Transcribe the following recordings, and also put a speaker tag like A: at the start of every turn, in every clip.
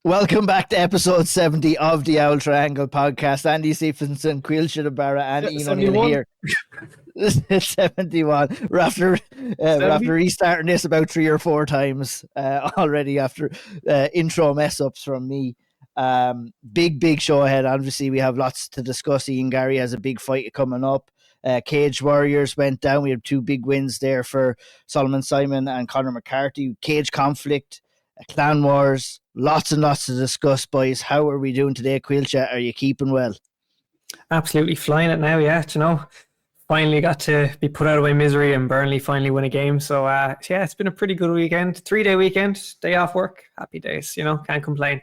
A: Welcome back to episode 70 of the Auld Triangle podcast. Andy Stevenson, Caoilte, Barra, and Ian O'Neill here. This is 71. We're after restarting this about 3 or 4 times already after intro mess ups from me. Big show ahead. Obviously, we have lots to discuss. Ian Garry has a big fight coming up. Cage Warriors went down. We had 2 big wins there for Solomon Simon and Conor McCarthy. Cage conflict, clan wars, lots and lots to discuss, boys. How are we doing today, Caoilte? Are you keeping well?
B: Absolutely flying it now, yeah. Finally got to be put out of my misery and Burnley finally win a game. So, it's been a pretty good weekend. 3-day weekend, day off work. Happy days, can't complain.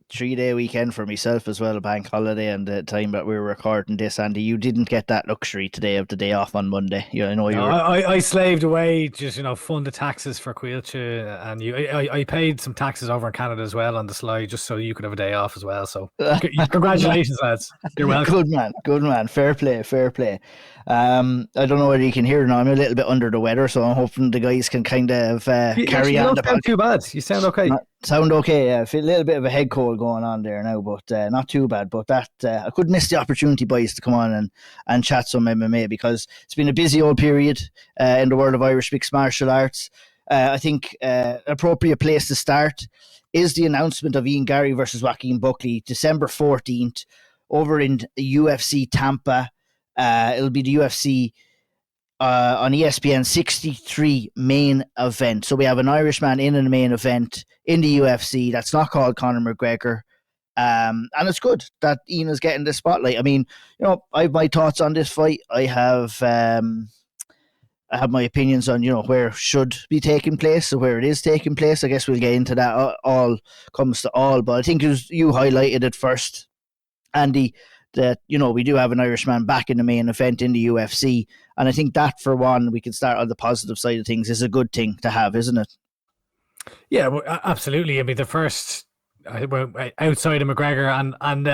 A: 3-day weekend for myself as well, a bank holiday, and the time that we were recording this, Andy, you didn't get that luxury today of the day off on Monday.
C: I slaved away, just fund the taxes for Caoilte, and I paid some taxes over in Canada as well on the slide, just so you could have a day off as well. So congratulations, lads. You're welcome.
A: Good man. Fair play. I don't know whether you can hear now. I'm a little bit under the weather, so I'm hoping the guys can kind of carry on.
C: You don't sound too bad. You sound okay.
A: Sound okay, yeah. I feel a little bit of a head cold going on there now, but not too bad. But that I couldn't miss the opportunity, boys, to come on and chat some MMA, because it's been a busy old period in the world of Irish mixed martial arts. I think an appropriate place to start is the announcement of Ian Garry versus Joaquin Buckley, December 14th, over in UFC Tampa. It'll be the UFC on ESPN 63 main event. So we have an Irishman in a main event in the UFC that's not called Conor McGregor. And it's good that Ian is getting the spotlight. I mean, I have my thoughts on this fight. I have my opinions on, where it should be taking place or where it is taking place. I guess we'll get into that. All comes to all. But I think you highlighted it first, Andy, that, we do have an Irishman back in the main event in the UFC. And I think that, for one, we can start on the positive side of things, is a good thing to have, isn't it?
C: Yeah, well, absolutely. I mean, the first outside of McGregor, and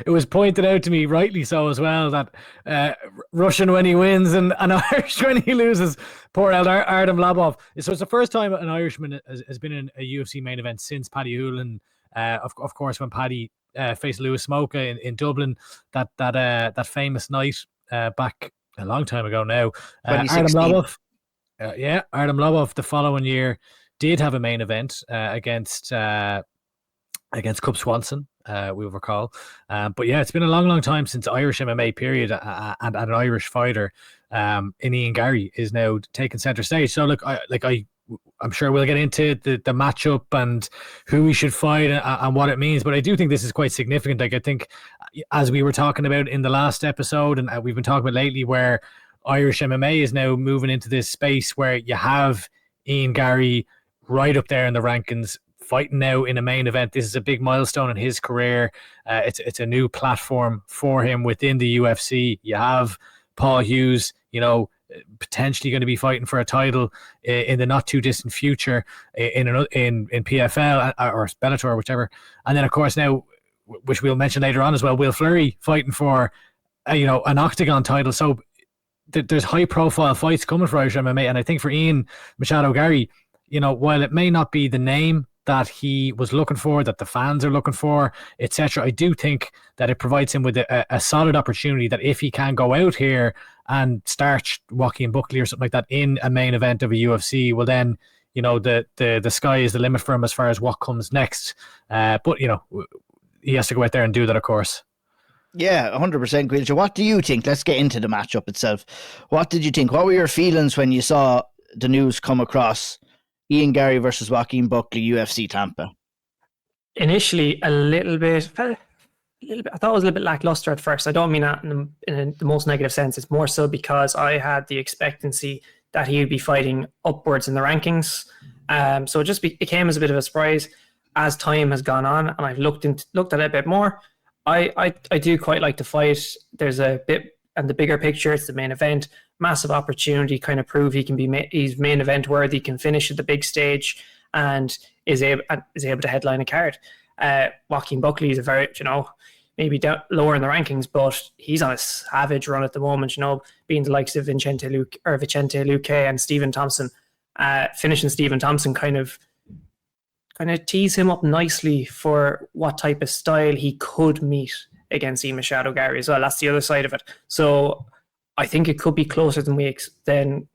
C: it was pointed out to me, rightly so as well, that Russian when he wins and Irish when he loses. Poor old Artem Lobov. So it's the first time an Irishman has been in a UFC main event since Paddy Hoolan. Of course, when Paddy faced Lewis Smoka in Dublin, that famous night back a long time ago now. Artem Lobov, Artem Lobov the following year did have a main event against Cub Swanson, we will recall. But yeah, it's been a long time since Irish MMA period, and an Irish fighter in Ian Garry is now taking centre stage. So look, I'm sure we'll get into the matchup and who we should fight and what it means, but I do think this is quite significant. Like, I think, as we were talking about in the last episode, and we've been talking about lately, where Irish MMA is now moving into this space where you have Ian Garry right up there in the rankings, fighting now in a main event. This is a big milestone in his career. It's a new platform for him within the UFC. You have Paul Hughes, potentially going to be fighting for a title in the not too distant future in PFL or Bellator, whichever. And then, of course, now, which we'll mention later on as well, Will Fleury fighting for an Oktagon title. So there's high profile fights coming for Irish MMA, and I think for Ian Machado Garry, while it may not be the name that he was looking for, that the fans are looking for, etc., I do think that it provides him with a solid opportunity, that if he can go out here and start Joaquin Buckley or something like that in a main event of a UFC, well then, the sky is the limit for him as far as what comes next. But he has to go out there and do that, of course.
A: Yeah, 100%, Caoilte. What do you think? Let's get into the matchup itself. What did you think? What were your feelings when you saw the news come across Ian Garry versus Joaquin Buckley, UFC Tampa?
B: Initially, a little bit. I thought it was a little bit lackluster at first. I don't mean that in the most negative sense. It's more so because I had the expectancy that he would be fighting upwards in the rankings. So it came as a bit of a surprise as time has gone on, and I've looked at it a bit more. I do quite like the fight. There's a bit, and the bigger picture, it's the main event. Massive opportunity, kind of prove he's main event worthy, can finish at the big stage, and is able to headline a card. Joaquin Buckley is a very, maybe down lower in the rankings, but he's on a savage run at the moment, being the likes of Vicente Luque and Stephen Thompson. Finishing Stephen Thompson kind of kind of tees him up nicely for what type of style he could meet against Ian Machado Garry as well. That's the other side of it. So I think it could be closer than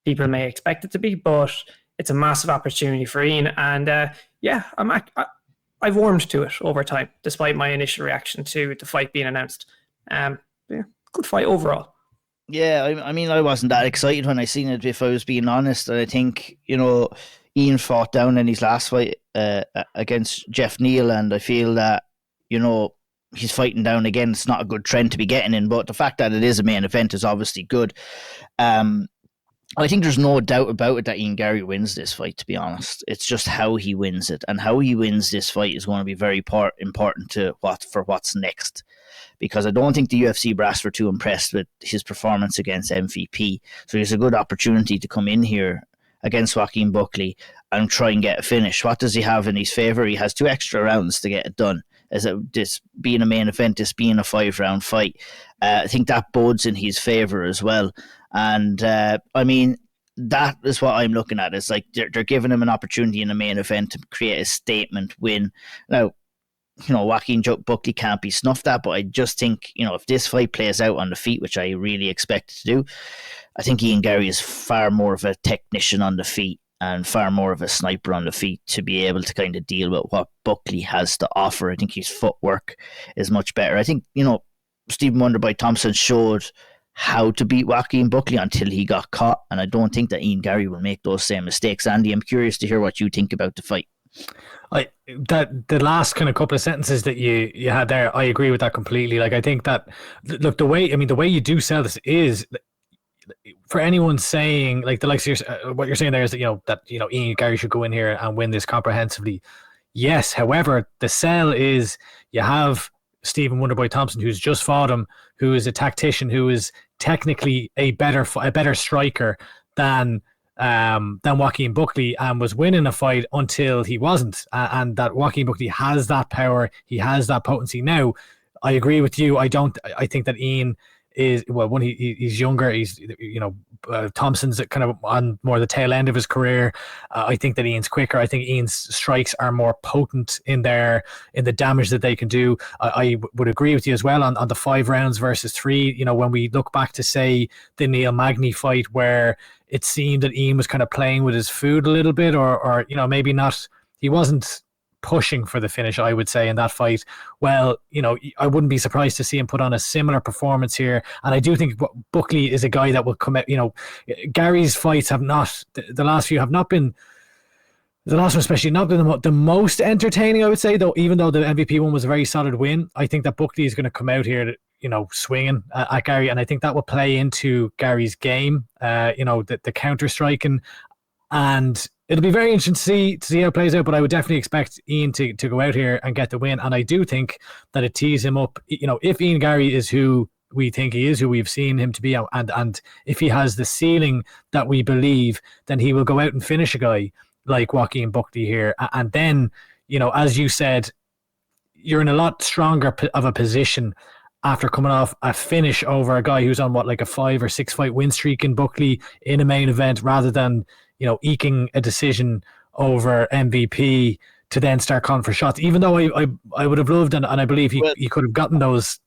B: people may expect it to be, but it's a massive opportunity for Ian. And I've warmed to it over time, despite my initial reaction to the fight being announced. Good fight overall.
A: Yeah, I mean, I wasn't that excited when I seen it, if I was being honest. And I think, Ian fought down in his last fight against Jeff Neal, and I feel that, he's fighting down again. It's not a good trend to be getting in, but the fact that it is a main event is obviously good. I think there's no doubt about it that Ian Garry wins this fight, to be honest. It's just how he wins it, and how he wins this fight is going to be very important to what's next. Because I don't think the UFC brass were too impressed with his performance against MVP. So he's a good opportunity to come in here against Joaquin Buckley and try and get a finish. What does he have in his favour? He has 2 extra rounds to get it done. This being a main event, this being a 5-round fight, I think that bodes in his favour as well. And I mean, that is what I'm looking at. It's like they're giving him an opportunity in a main event to create a statement win. Now, Joaquin Buckley can't be snuffed at, but I just think, if this fight plays out on the feet, which I really expect it to do, I think Ian Garry is far more of a technician on the feet and far more of a sniper on the feet to be able to kind of deal with what Buckley has to offer. I think his footwork is much better. I think, Stephen Wonderboy Thompson showed how to beat Joaquin Buckley until he got caught, and I don't think that Ian Garry will make those same mistakes. Andy, I'm curious to hear what you think about the fight.
C: The last kind of couple of sentences that you had there, I agree with that completely. Like, I think that, look, the way you do sell this is, for anyone saying, like, the likes of what you're saying there is that Ian Garry should go in here and win this comprehensively. Yes, however, the sell is you have Stephen Wonderboy Thompson, who's just fought him, who is a tactician, who is technically a better striker than Joaquin Buckley, and was winning a fight until he wasn't, and that Joaquin Buckley has that power, he has that potency. Now, I agree with you. I think that Ian is, well, when he's younger, he's Thompson's kind of on more the tail end of his career. I think that Ian's quicker. I think Ian's strikes are more potent in the damage that they can do. I would agree with you as well on the 5 rounds versus 3. When we look back to, say, the Neil Magny fight, where it seemed that Ian was kind of playing with his food a little bit, or maybe not. He wasn't pushing for the finish, I would say, in that fight. Well, I wouldn't be surprised to see him put on a similar performance here. And I do think Buckley is a guy that will come out. Gary's fights have not, the last few have not been, the last one especially, not been the most entertaining, I would say, though. Even though the MVP one was a very solid win, I think that Buckley is going to come out here swinging at Garry, and I think that will play into Gary's game, the counter striking, and it'll be very interesting to see how it plays out. But I would definitely expect Ian to go out here and get the win, and I do think that it tees him up. If Ian Garry is who we think he is, who we've seen him to be, and if he has the ceiling that we believe, then he will go out and finish a guy like Joaquin Buckley here, and then as you said, you're in a lot stronger of a position after coming off a finish over a guy who's on like a 5 or 6 fight win streak in Buckley in a main event, rather than eking a decision over MVP to then start calling for shots. Even though I would have loved, and I believe he could have gotten those.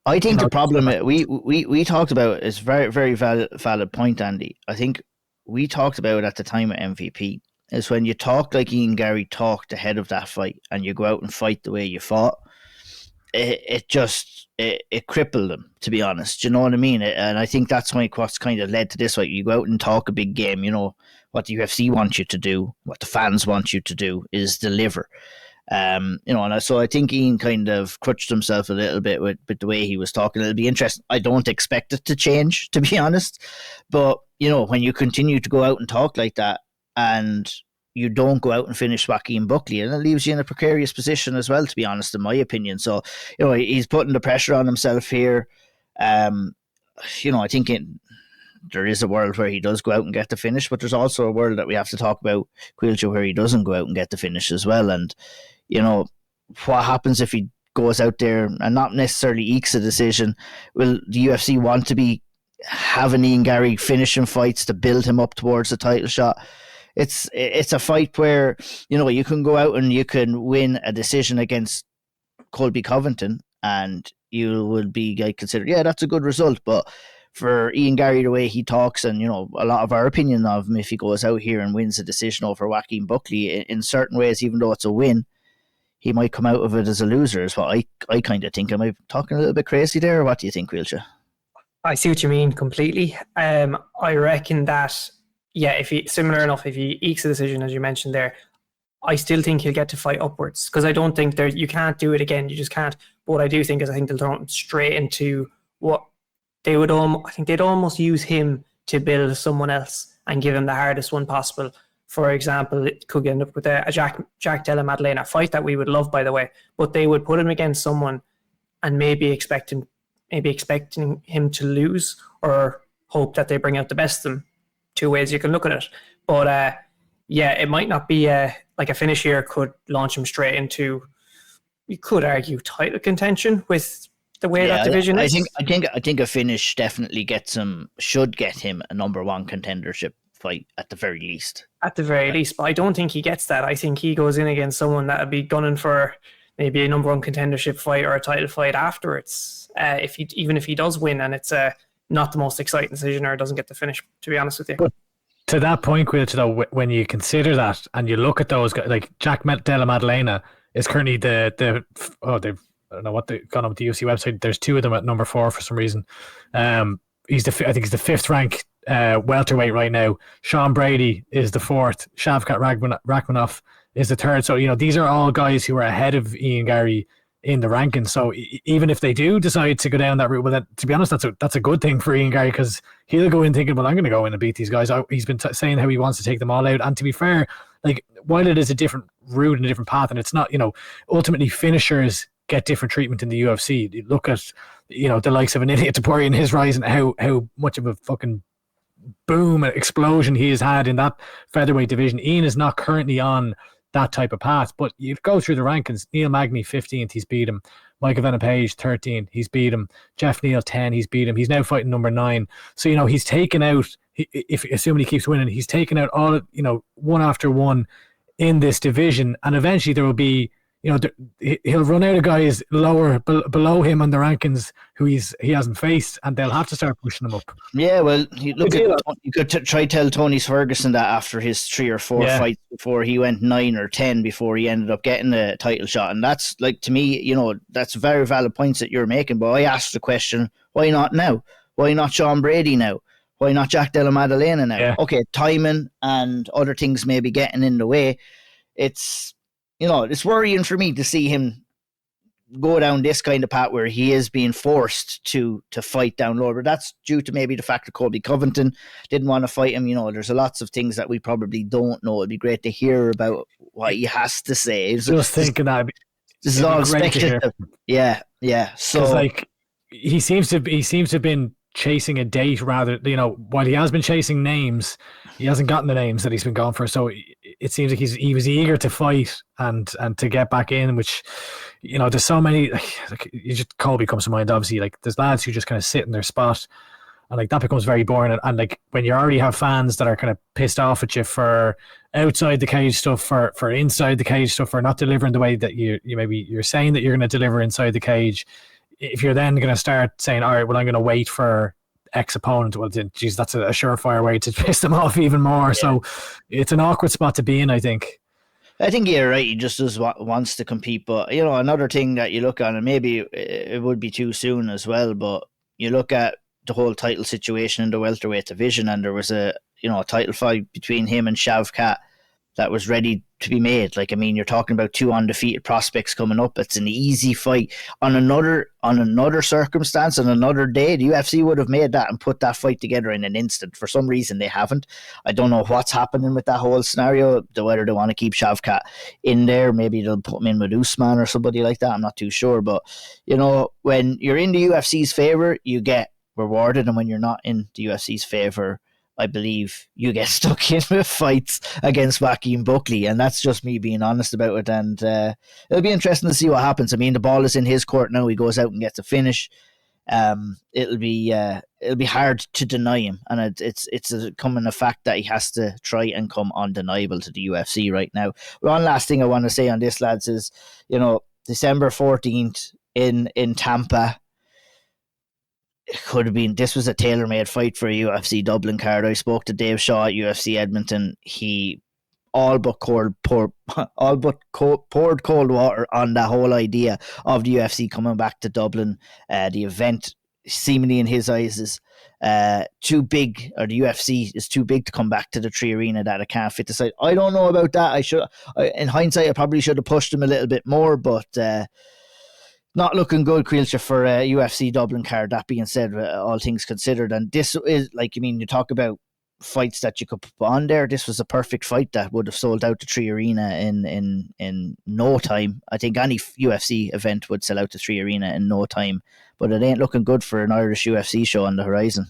A: I think the problem we talked about is very, very valid point, Andy. I think we talked about at the time of MVP is when you talk like Ian Garry talked ahead of that fight, and you go out and fight the way you fought. It crippled him, to be honest. Do you know what I mean? And I think that's what's kind of led to this. Like, you go out and talk a big game. What the UFC wants you to do, what the fans want you to do, is deliver. And so I think Ian kind of crutched himself a little bit with the way he was talking. It'll be interesting. I don't expect it to change, to be honest. But when you continue to go out and talk like that, and you don't go out and finish Joaquin Buckley, and it leaves you in a precarious position as well, to be honest, in my opinion. So, he's putting the pressure on himself here. I think there is a world where he does go out and get the finish, but there's also a world that we have to talk about, Caoilte, where he doesn't go out and get the finish as well. And, what happens if he goes out there and not necessarily ekes a decision? Will the UFC want to be having Ian Garry finishing fights to build him up towards the title shot? it's a fight where, you know, you can go out and you can win a decision against Colby Covington and you will be like considered, yeah, that's a good result. But for Ian Garry, the way he talks, and, you know, a lot of our opinion of him, if he goes out here and wins a decision over Joaquin Buckley, in certain ways, even though it's a win, he might come out of it as a loser, is what I kind of think. Am I talking a little bit crazy there, or what do you think, Wilsha?
B: I see what you mean completely. I reckon that, yeah, if he ekes a decision, as you mentioned there, I still think he'll get to fight upwards, because I don't think you can't do it again. You just can't. But what I do think is I think they'll throw him straight into what they would I think they'd almost use him to build someone else and give him the hardest one possible. For example, it could end up with a Jack Della Maddalena fight that we would love, by the way, but they would put him against someone and maybe expecting him to lose, or hope that they bring out the best of them. Two ways you can look at it. But yeah, it might not be like a finish here could launch him straight into, you could argue, title contention with the way that division is.
A: I think a finish definitely should get him a number one contendership fight at the very least. At the very
B: least, but I don't think he gets that. I think he goes in against someone that would be gunning for maybe a number one contendership fight or a title fight afterwards. Even if he does win, and it's not the most exciting decision, or doesn't get the finish, to be honest with you. But
C: to that point, Quilch, though, when you consider that and you look at those guys, like Jack Della Maddalena is currently they've I don't know what they've gone on with the UFC website. There's two of them at number 4 for some reason. I think he's the 5th ranked welterweight right now. Sean Brady is the 4th. Shavkat Rakhmonov is the 3rd. So, you know, these are all guys who are ahead of Ian Garry in the rankings. So even if they do decide to go down that route, well, to be honest, that's a good thing for Ian Garry, because he'll go in thinking, well, I'm going to go in and beat these guys. He's been saying how he wants to take them all out. And to be fair, like, while it is a different route and a different path, and it's not, you know, ultimately finishers get different treatment in the UFC. You look at, you know, the likes of an Ilia Topuria in his rise, and how much of a fucking boom and explosion he has had in that featherweight division. Ian is not currently on that type of path, but you go through the rankings. Neil Magny 15th, he's beat him. Michael Venom Page 13th, he's beat him. Jeff Neal 10, he's beat him. He's now fighting number 9. So, you know, he's taken out, if assuming he keeps winning, he's taken out all, you know, one after one in this division, and eventually there will be, you know, he'll run out of guys below him on the rankings who he hasn't faced, and they'll have to start pushing him up.
A: Yeah, well, you could try tell Tony Ferguson that after his 3 or 4 fights before, he went 9 or 10 before he ended up getting the title shot. And that's, like, to me, you know, that's very valid points that you're making. But I asked the question, why not now? Why not Sean Brady now? Why not Jack Della Maddalena now? Yeah. Okay, timing and other things maybe getting in the way. It's, you know, it's worrying for me to see him go down this kind of path where he is being forced to fight down lower. But that's due to maybe the fact that Colby Covington didn't want to fight him. You know, there's lots of things that we probably don't know. It'd be great to hear about what he has to say.
C: Just thinking that
A: this is all speculative. Yeah. So,
C: like, he seems to have been chasing a date rather, you know, while he has been chasing names, he hasn't gotten the names that he's been going for. So it seems like he was eager to fight and to get back in, which, you know, there's so many, like Colby comes to mind, obviously. Like, there's lads who just kind of sit in their spot, and like that becomes very boring. And like, when you already have fans that are kind of pissed off at you for outside the cage stuff, for inside the cage stuff, for not delivering the way that you're saying that you're going to deliver inside the cage, if you're then going to start saying, all right, well, I'm going to wait for X opponent, well, geez, that's a surefire way to piss them off even more. Yeah. So it's an awkward spot to be in, I think.
A: I think you're right. He just wants to compete. But, you know, another thing that you look at, and maybe it would be too soon as well, but you look at the whole title situation in the welterweight division, and there was a title fight between him and Shavkat that was ready to be made. Like, I mean, you're talking about 2 undefeated prospects coming up. It's an easy fight. On another circumstance, on another day, the UFC would have made that and put that fight together in an instant. For some reason, they haven't. I don't know what's happening with that whole scenario, whether they want to keep Shavkat in there. Maybe they'll put him in with Usman or somebody like that. I'm not too sure. But, you know, when you're in the UFC's favour, you get rewarded. And when you're not in the UFC's favour, I believe you get stuck in with fights against Joaquin Buckley, and that's just me being honest about it. And it'll be interesting to see what happens. I mean, the ball is in his court now. He goes out and gets a finish. it'll be hard to deny him, and it's coming a fact that he has to try and come undeniable to the UFC right now. One last thing I want to say on this, lads, is December 14th in Tampa. It could have been. This was a tailor-made fight for a UFC Dublin card. I spoke to Dave Shaw at UFC Edmonton. He all but poured cold water on that whole idea of the UFC coming back to Dublin. The event, seemingly in his eyes, is too big, or the UFC is too big to come back to the Tree Arena, that it can't fit the site. I don't know about that. In hindsight, I probably should have pushed him a little bit more, but not looking good, Caoilte, for a UFC Dublin card. That being said, all things considered, and this is you talk about fights that you could put on there. This was a perfect fight that would have sold out the Tree Arena in no time. I think any UFC event would sell out the Tree Arena in no time, but it ain't looking good for an Irish UFC show on the horizon.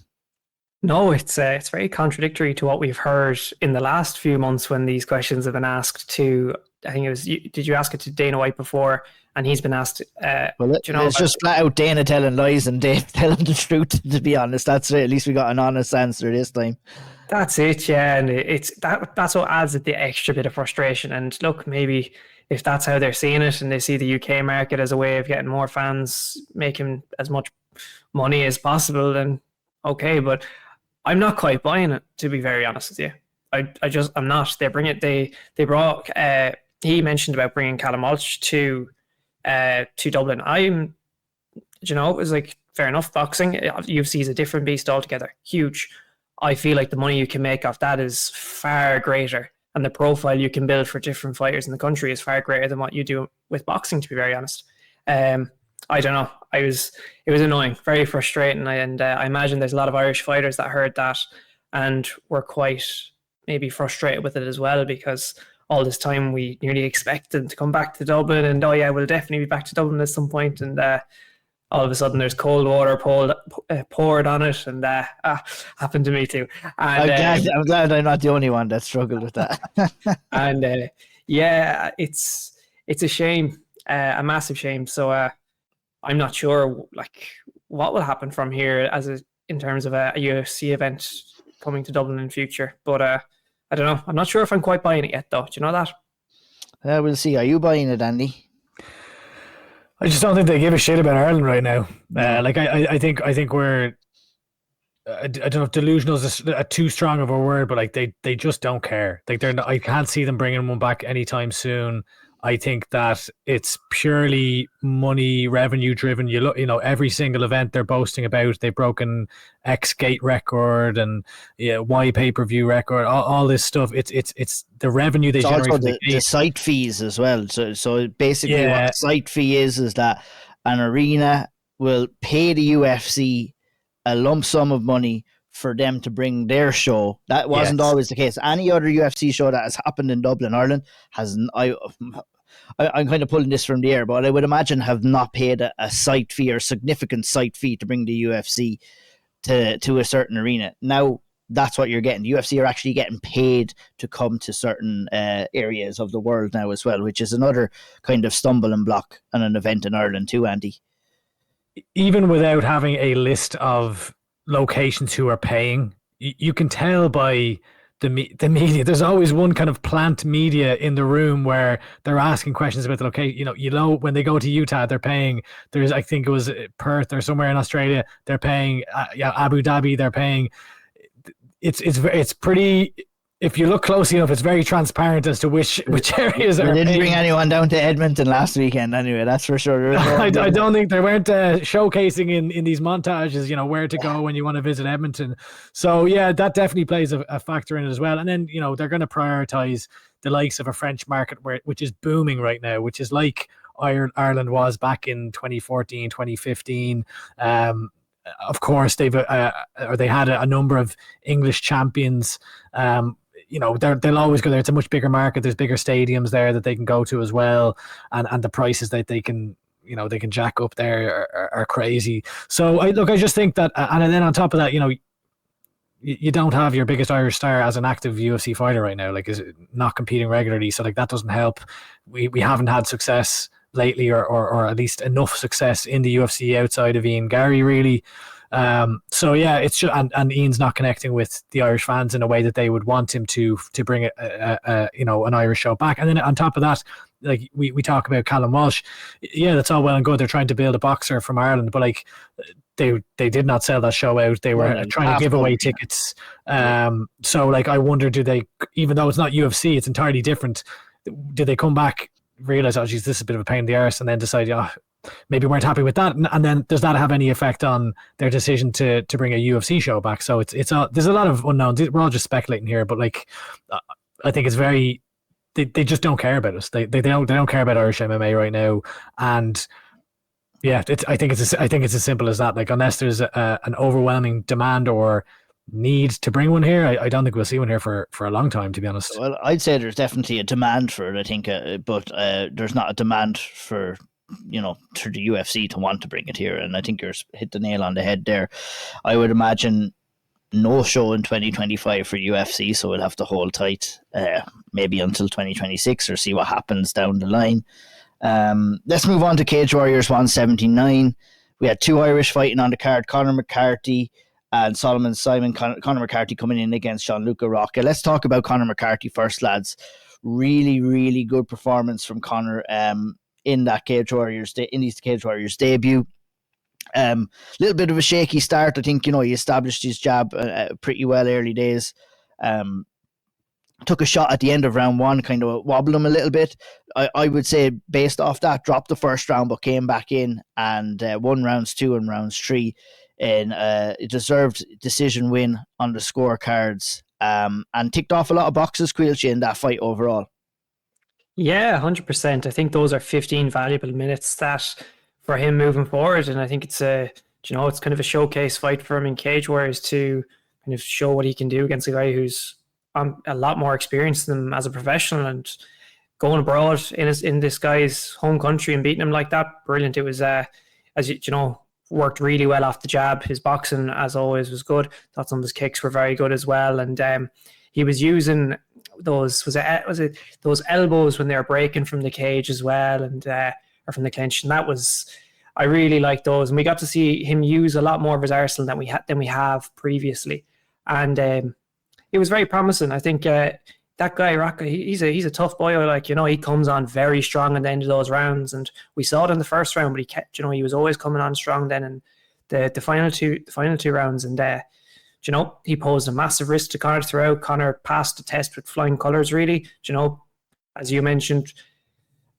B: No, it's very contradictory to what we've heard in the last few months when these questions have been asked to. I think it was. Did you ask it to Dana White before? And he's been asked.
A: It's just flat out Dana telling lies and Dave telling the truth. To be honest, that's it. At least we got an honest answer this time.
B: That's it, yeah, and that's what adds the extra bit of frustration. And look, maybe if that's how they're seeing it, and they see the UK market as a way of getting more fans, making as much money as possible, then okay. But I'm not quite buying it, to be very honest with you. I'm not. They brought. He mentioned about bringing Callum Walsh to Dublin. It was like, fair enough. Boxing, UFC is a different beast altogether. Huge. I feel like the money you can make off that is far greater, and the profile you can build for different fighters in the country is far greater than what you do with boxing, to be very honest. I don't know. It was annoying, very frustrating, and I imagine there's a lot of Irish fighters that heard that and were quite maybe frustrated with it as well, because all this time we nearly expected to come back to Dublin, and we'll definitely be back to Dublin at some point, and all of a sudden there's cold water poured on it, and happened to me too. And,
A: I'm glad I'm not the only one that struggled with that.
B: And it's a shame, a massive shame. So I'm not sure what will happen from here in terms of a UFC event coming to Dublin in future. But I don't know. I'm not sure if I'm quite buying it yet, though. Do you know that?
A: We'll see. Are you buying it, Andy?
C: I just don't think they give a shit about Ireland right now. I think we're. I don't know if delusional is too strong of a word, but they just don't care. They're not, I can't see them bringing one back anytime soon. I think that it's purely money revenue driven. You look, every single event they're boasting about, they've broken X gate record and Y pay-per-view record, all this stuff. It's the revenue they generate from
A: the site fees as well. So basically what the site fee is that an arena will pay the UFC a lump sum of money for them to bring their show. That wasn't always the case. Any other UFC show that has happened in Dublin, Ireland, I'm kind of pulling this from the air, but I would imagine have not paid a site fee or significant site fee to bring the UFC to a certain arena. Now that's what you're getting. The UFC are actually getting paid to come to certain areas of the world now as well, which is another kind of stumbling block on an event in Ireland too, Andy.
C: Even without having a list of locations who are paying, you can tell by the media. There's always one kind of plant media in the room where they're asking questions about the location. When they go to Utah, they're paying. I think it was Perth or somewhere in Australia. They're paying. Abu Dhabi. They're paying. It's pretty. If you look closely enough, it's very transparent as to which areas are.
A: They didn't bring anyone down to Edmonton last weekend, anyway. That's for sure.
C: I don't think they weren't showcasing in these montages, where to go when you want to visit Edmonton. So yeah, that definitely plays a factor in it as well. And then they're going to prioritize the likes of a French market which is booming right now, which is like Ireland was back in 2014, 2015. Of course, they had a number of English champions. They'll always go there. It's a much bigger market. There's bigger stadiums there that they can go to as well, and the prices that they can jack up there are crazy. So I just think that, and then on top of that, you don't have your biggest Irish star as an active UFC fighter right now, is not competing regularly. So that doesn't help. We haven't had success lately, or at least enough success in the UFC outside of Ian Garry, really. So yeah, it's just, and Ian's not connecting with the Irish fans in a way that they would want him to bring an Irish show back. And then on top of that, like we talk about Callum Walsh, yeah, that's all well and good. They're trying to build a boxer from Ireland, but like they did not sell that show out. They were trying to give away tickets. So like I wonder, do they, even though it's not UFC, it's entirely different, do they come back, realize, oh geez, this is a bit of a pain in the arse, and then decide, maybe weren't happy with that, and then does that have any effect on their decision to bring a UFC show back? So it's there's a lot of unknowns. We're all just speculating here, but like I think it's very, they just don't care about us. They don't care about Irish MMA right now, and yeah, I think it's as simple as that. Like unless there's an overwhelming demand or need to bring one here, I don't think we'll see one here for a long time, to be honest.
A: Well, I'd say there's definitely a demand for it, I think, but there's not a demand for to the UFC to want to bring it here, and I think you're hit the nail on the head there. I would imagine no show in 2025 for UFC, so we'll have to hold tight maybe until 2026 or see what happens down the line. Let's move on to Cage Warriors 179. We had two Irish fighting on the card, Conor McCarthy and Solomon Simon. Conor McCarthy coming in against Gianluca Rocca. Let's talk about Conor McCarthy first, lads. Really, really good performance from Conor in that Cage Warriors debut. Little bit of a shaky start. I think he established his jab pretty well early days. Took a shot at the end of round one, kind of wobbled him a little bit. I would say based off that, dropped the first round but came back in and won rounds 2 and rounds 3 in a deserved decision win on the scorecards, and ticked off a lot of boxes, Caoilte, in that fight overall.
B: Yeah, 100%. I think those are 15 valuable minutes that for him moving forward, and I think it's it's kind of a showcase fight for him in Cage Warriors to kind of show what he can do against a guy who's a lot more experienced than him as a professional, and going abroad in this guy's home country and beating him like that, brilliant. It was worked really well off the jab. His boxing, as always, was good. Thought some of his kicks were very good as well, and he was using those those elbows when they were breaking from the cage as well, and or from the clinch, and I really liked those, and we got to see him use a lot more of his arsenal than we have previously, and it was very promising. I think that guy Rocca, he's a tough boy. He comes on very strong at the end of those rounds, and we saw it in the first round, but he kept, he was always coming on strong then in the final two rounds, and he posed a massive risk to Conor throughout. Conor passed the test with flying colours, really. As you mentioned,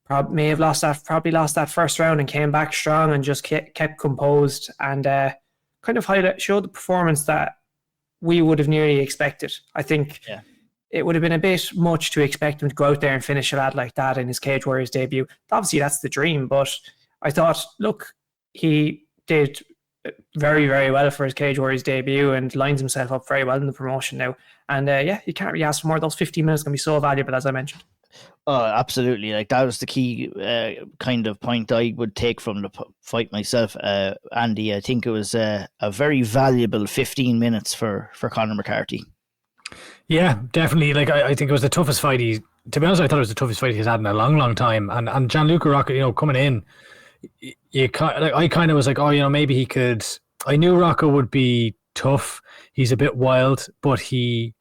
B: probably lost that first round and came back strong and just kept composed, and kind of showed the performance that we would have nearly expected. I think it would have been a bit much to expect him to go out there and finish a lad like that in his Cage Warriors debut. Obviously, that's the dream, but I thought, look, he did very, very well for his Cage Warriors debut and lines himself up very well in the promotion now. And you can't really ask for more. Those 15 minutes can be so valuable, as I mentioned.
A: Oh, absolutely. Like, that was the key kind of point I would take from the fight myself, Andy. I think it was a very valuable 15 minutes for Conor McCarthy. Yeah,
C: definitely. Like, I think it was the toughest fight to be honest, I thought it was the toughest fight he's had in a long, long time. And Gianluca Rocca, coming in, I kind of was like, maybe he could. I knew Rocca would be tough. He's a bit wild, but he's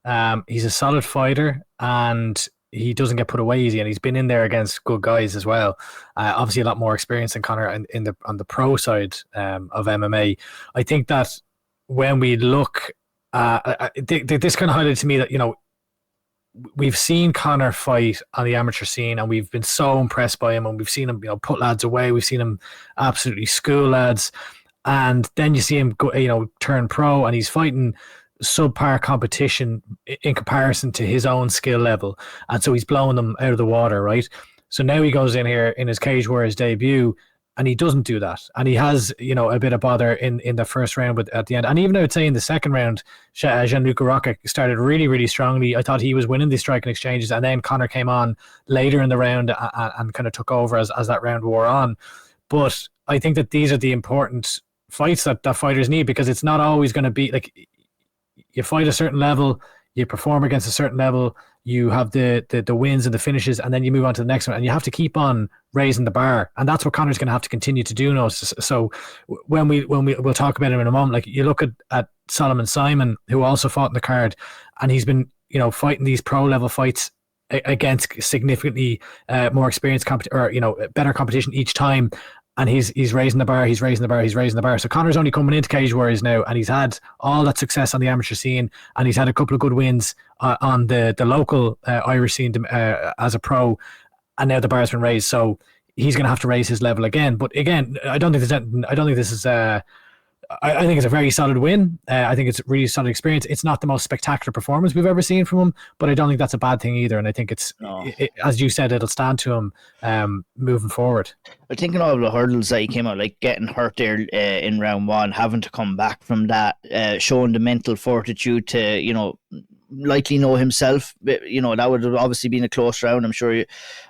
C: a solid fighter, and he doesn't get put away easy, and he's been in there against good guys as well. Obviously, a lot more experience than Conor on the pro side of MMA. I think that when we look, this kind of highlighted to me that we've seen Conor fight on the amateur scene, and we've been so impressed by him, and we've seen him put lads away. We've seen him absolutely school lads, and then you see him go, turn pro, and he's fighting subpar competition in comparison to his own skill level, and so he's blowing them out of the water, right? So now he goes in here in his Cage Warriors debut, and he doesn't do that, and he has a bit of bother in the first round, but at the end, and even I would say in the second round, Gianluca Rocca started really, really strongly. I thought he was winning these striking exchanges, and then Conor came on later in the round and kind of took over as that round wore on. But I think that these are the important fights that fighters need, because it's not always going to be like, you fight a certain level, you perform against a certain level, you have the wins and the finishes, and then you move on to the next one, and you have to keep on raising the bar, and that's what Conor's going to have to continue to do now. So when we'll talk about him in a moment, like you look at Solomon Simon, who also fought in the card, and he's been fighting these pro level fights against significantly more experienced better competition each time. And he's raising the bar, he's raising the bar, he's raising the bar. So Conor's only coming into Cage Warriors now, and he's had all that success on the amateur scene, and he's had a couple of good wins on the local Irish scene as a pro, and now the bar's been raised. So he's going to have to raise his level again. But again, I think this is I think it's a very solid win. I think it's a really solid experience. It's not the most spectacular performance we've ever seen from him, but I don't think that's a bad thing either. And I think as you said, it'll stand to him moving forward.
A: I'm thinking of the hurdles that he came out, like getting hurt there in round one, having to come back from that, showing the mental fortitude to, likely know himself. That would have obviously been a close round. I'm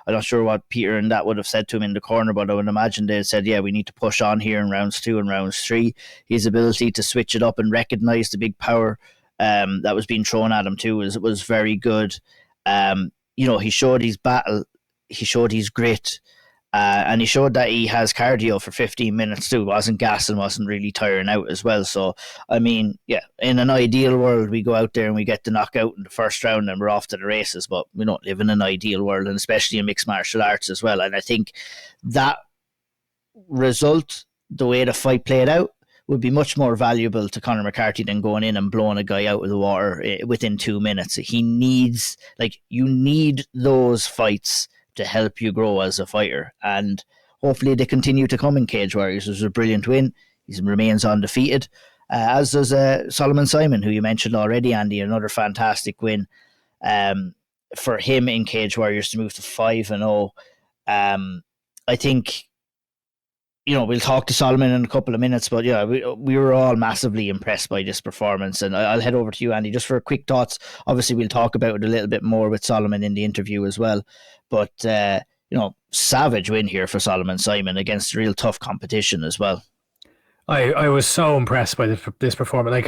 A: not sure what Peter and that would have said to him in the corner, but I would imagine they said, yeah, we need to push on here in rounds 2 and rounds 3. His ability to switch it up and recognize the big power that was being thrown at him too was very good. He showed his battle, he showed his grit, and he showed that he has cardio for 15 minutes too. Wasn't gassing, wasn't really tiring out as well. So, I mean, yeah, in an ideal world, we go out there and we get the knockout in the first round and we're off to the races. But we don't live in an ideal world, and especially in mixed martial arts as well. And I think that result, the way the fight played out, would be much more valuable to Conor McCarthy than going in and blowing a guy out of the water within 2 minutes. You need those fights to help you grow as a fighter, and hopefully they continue to come in Cage Warriors. It was a brilliant win. He remains undefeated, as does Solomon Simon, who you mentioned already, Andy. Another fantastic win for him in Cage Warriors to move to 5-0. I think, we'll talk to Solomon in a couple of minutes, but yeah, we were all massively impressed by this performance. And I'll head over to you, Andy, just for quick thoughts. Obviously, we'll talk about it a little bit more with Solomon in the interview as well. But, savage win here for Solomon Simon against real tough competition as well.
C: I was so impressed by this performance.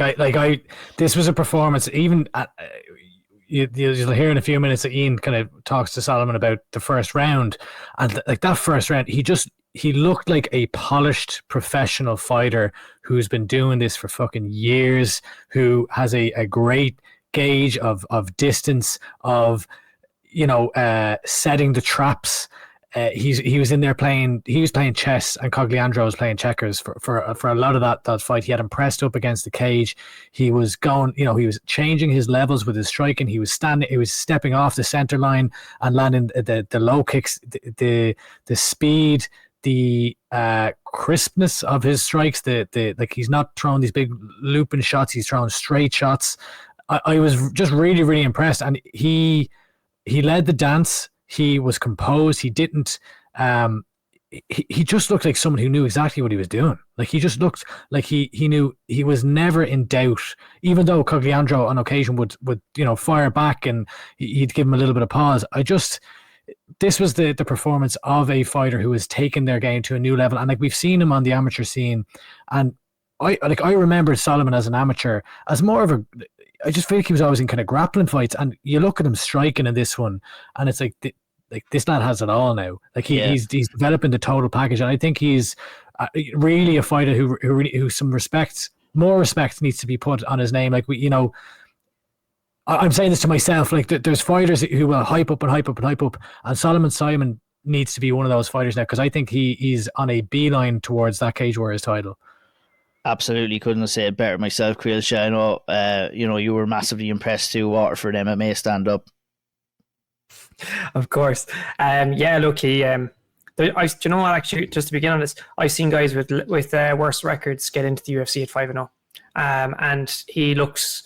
C: This was a performance, even you'll hear in a few minutes that Ian kind of talks to Solomon about the first round. And like that first round, he looked like a polished professional fighter who's been doing this for fucking years, who has a great gauge of distance, of setting the traps. He was in there playing chess, and Cogliandro was playing checkers for a lot of that fight. He had him pressed up against the cage. He was going, he was changing his levels with his striking. He was stepping off the center line and landing the low kicks, the speed, the crispness of his strikes. Like he's not throwing these big looping shots. He's throwing straight shots. I was just really, really impressed, and he led the dance. He was composed. He didn't. He just looked like someone who knew exactly what he was doing. Like he just looked like he knew. He was never in doubt. Even though Cogliandro on occasion would fire back and he'd give him a little bit of pause. This was the performance of a fighter who has taken their game to a new level. And like we've seen him on the amateur scene, and I remember Solomon as an amateur as more of a. I just feel like he was always in kind of grappling fights, and you look at him striking in this one, and it's like this lad has it all now. Like he's developing the total package, and I think he's really a fighter who more respect needs to be put on his name. Like I'm saying this to myself. Like there's fighters who will hype up and hype up and hype up, and Solomon Simon needs to be one of those fighters now, because I think he's on a beeline towards that Cage Warriors title.
A: Absolutely, couldn't have said it better myself, Caoilte. I know, you were massively impressed too. Waterford MMA stand up.
B: Of course. Look, he. Do you know what? Actually, just to begin on this, I've seen guys with worse records get into the UFC at 5-0, and he looks.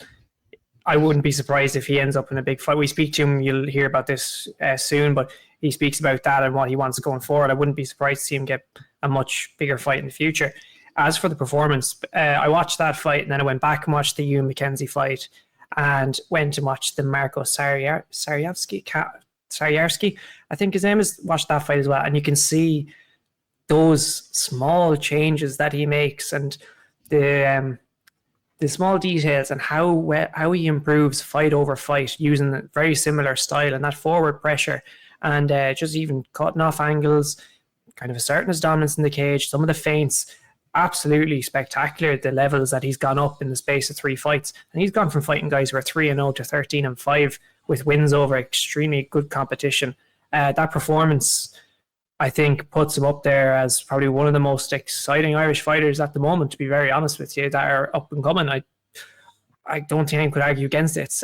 B: I wouldn't be surprised if he ends up in a big fight. We speak to him. You'll hear about this soon, but he speaks about that and what he wants going forward. I wouldn't be surprised to see him get a much bigger fight in the future. As for the performance, I watched that fight, and then I went back and watched the Ewan McKenzie fight, and went and watched the Marco Sarjavski, I think his name is. Watched that fight as well, and you can see those small changes that he makes, and the the small details and how he improves fight over fight using a very similar style and that forward pressure and just even cutting off angles, kind of asserting his dominance in the cage, some of the feints, absolutely spectacular, the levels that he's gone up in the space of 3 fights. And he's gone from fighting guys who are 3-0 to 13-5 with wins over extremely good competition. That performance, I think, puts him up there as probably one of the most exciting Irish fighters at the moment, to be very honest with you, that are up and coming. I don't think I could argue against it. It's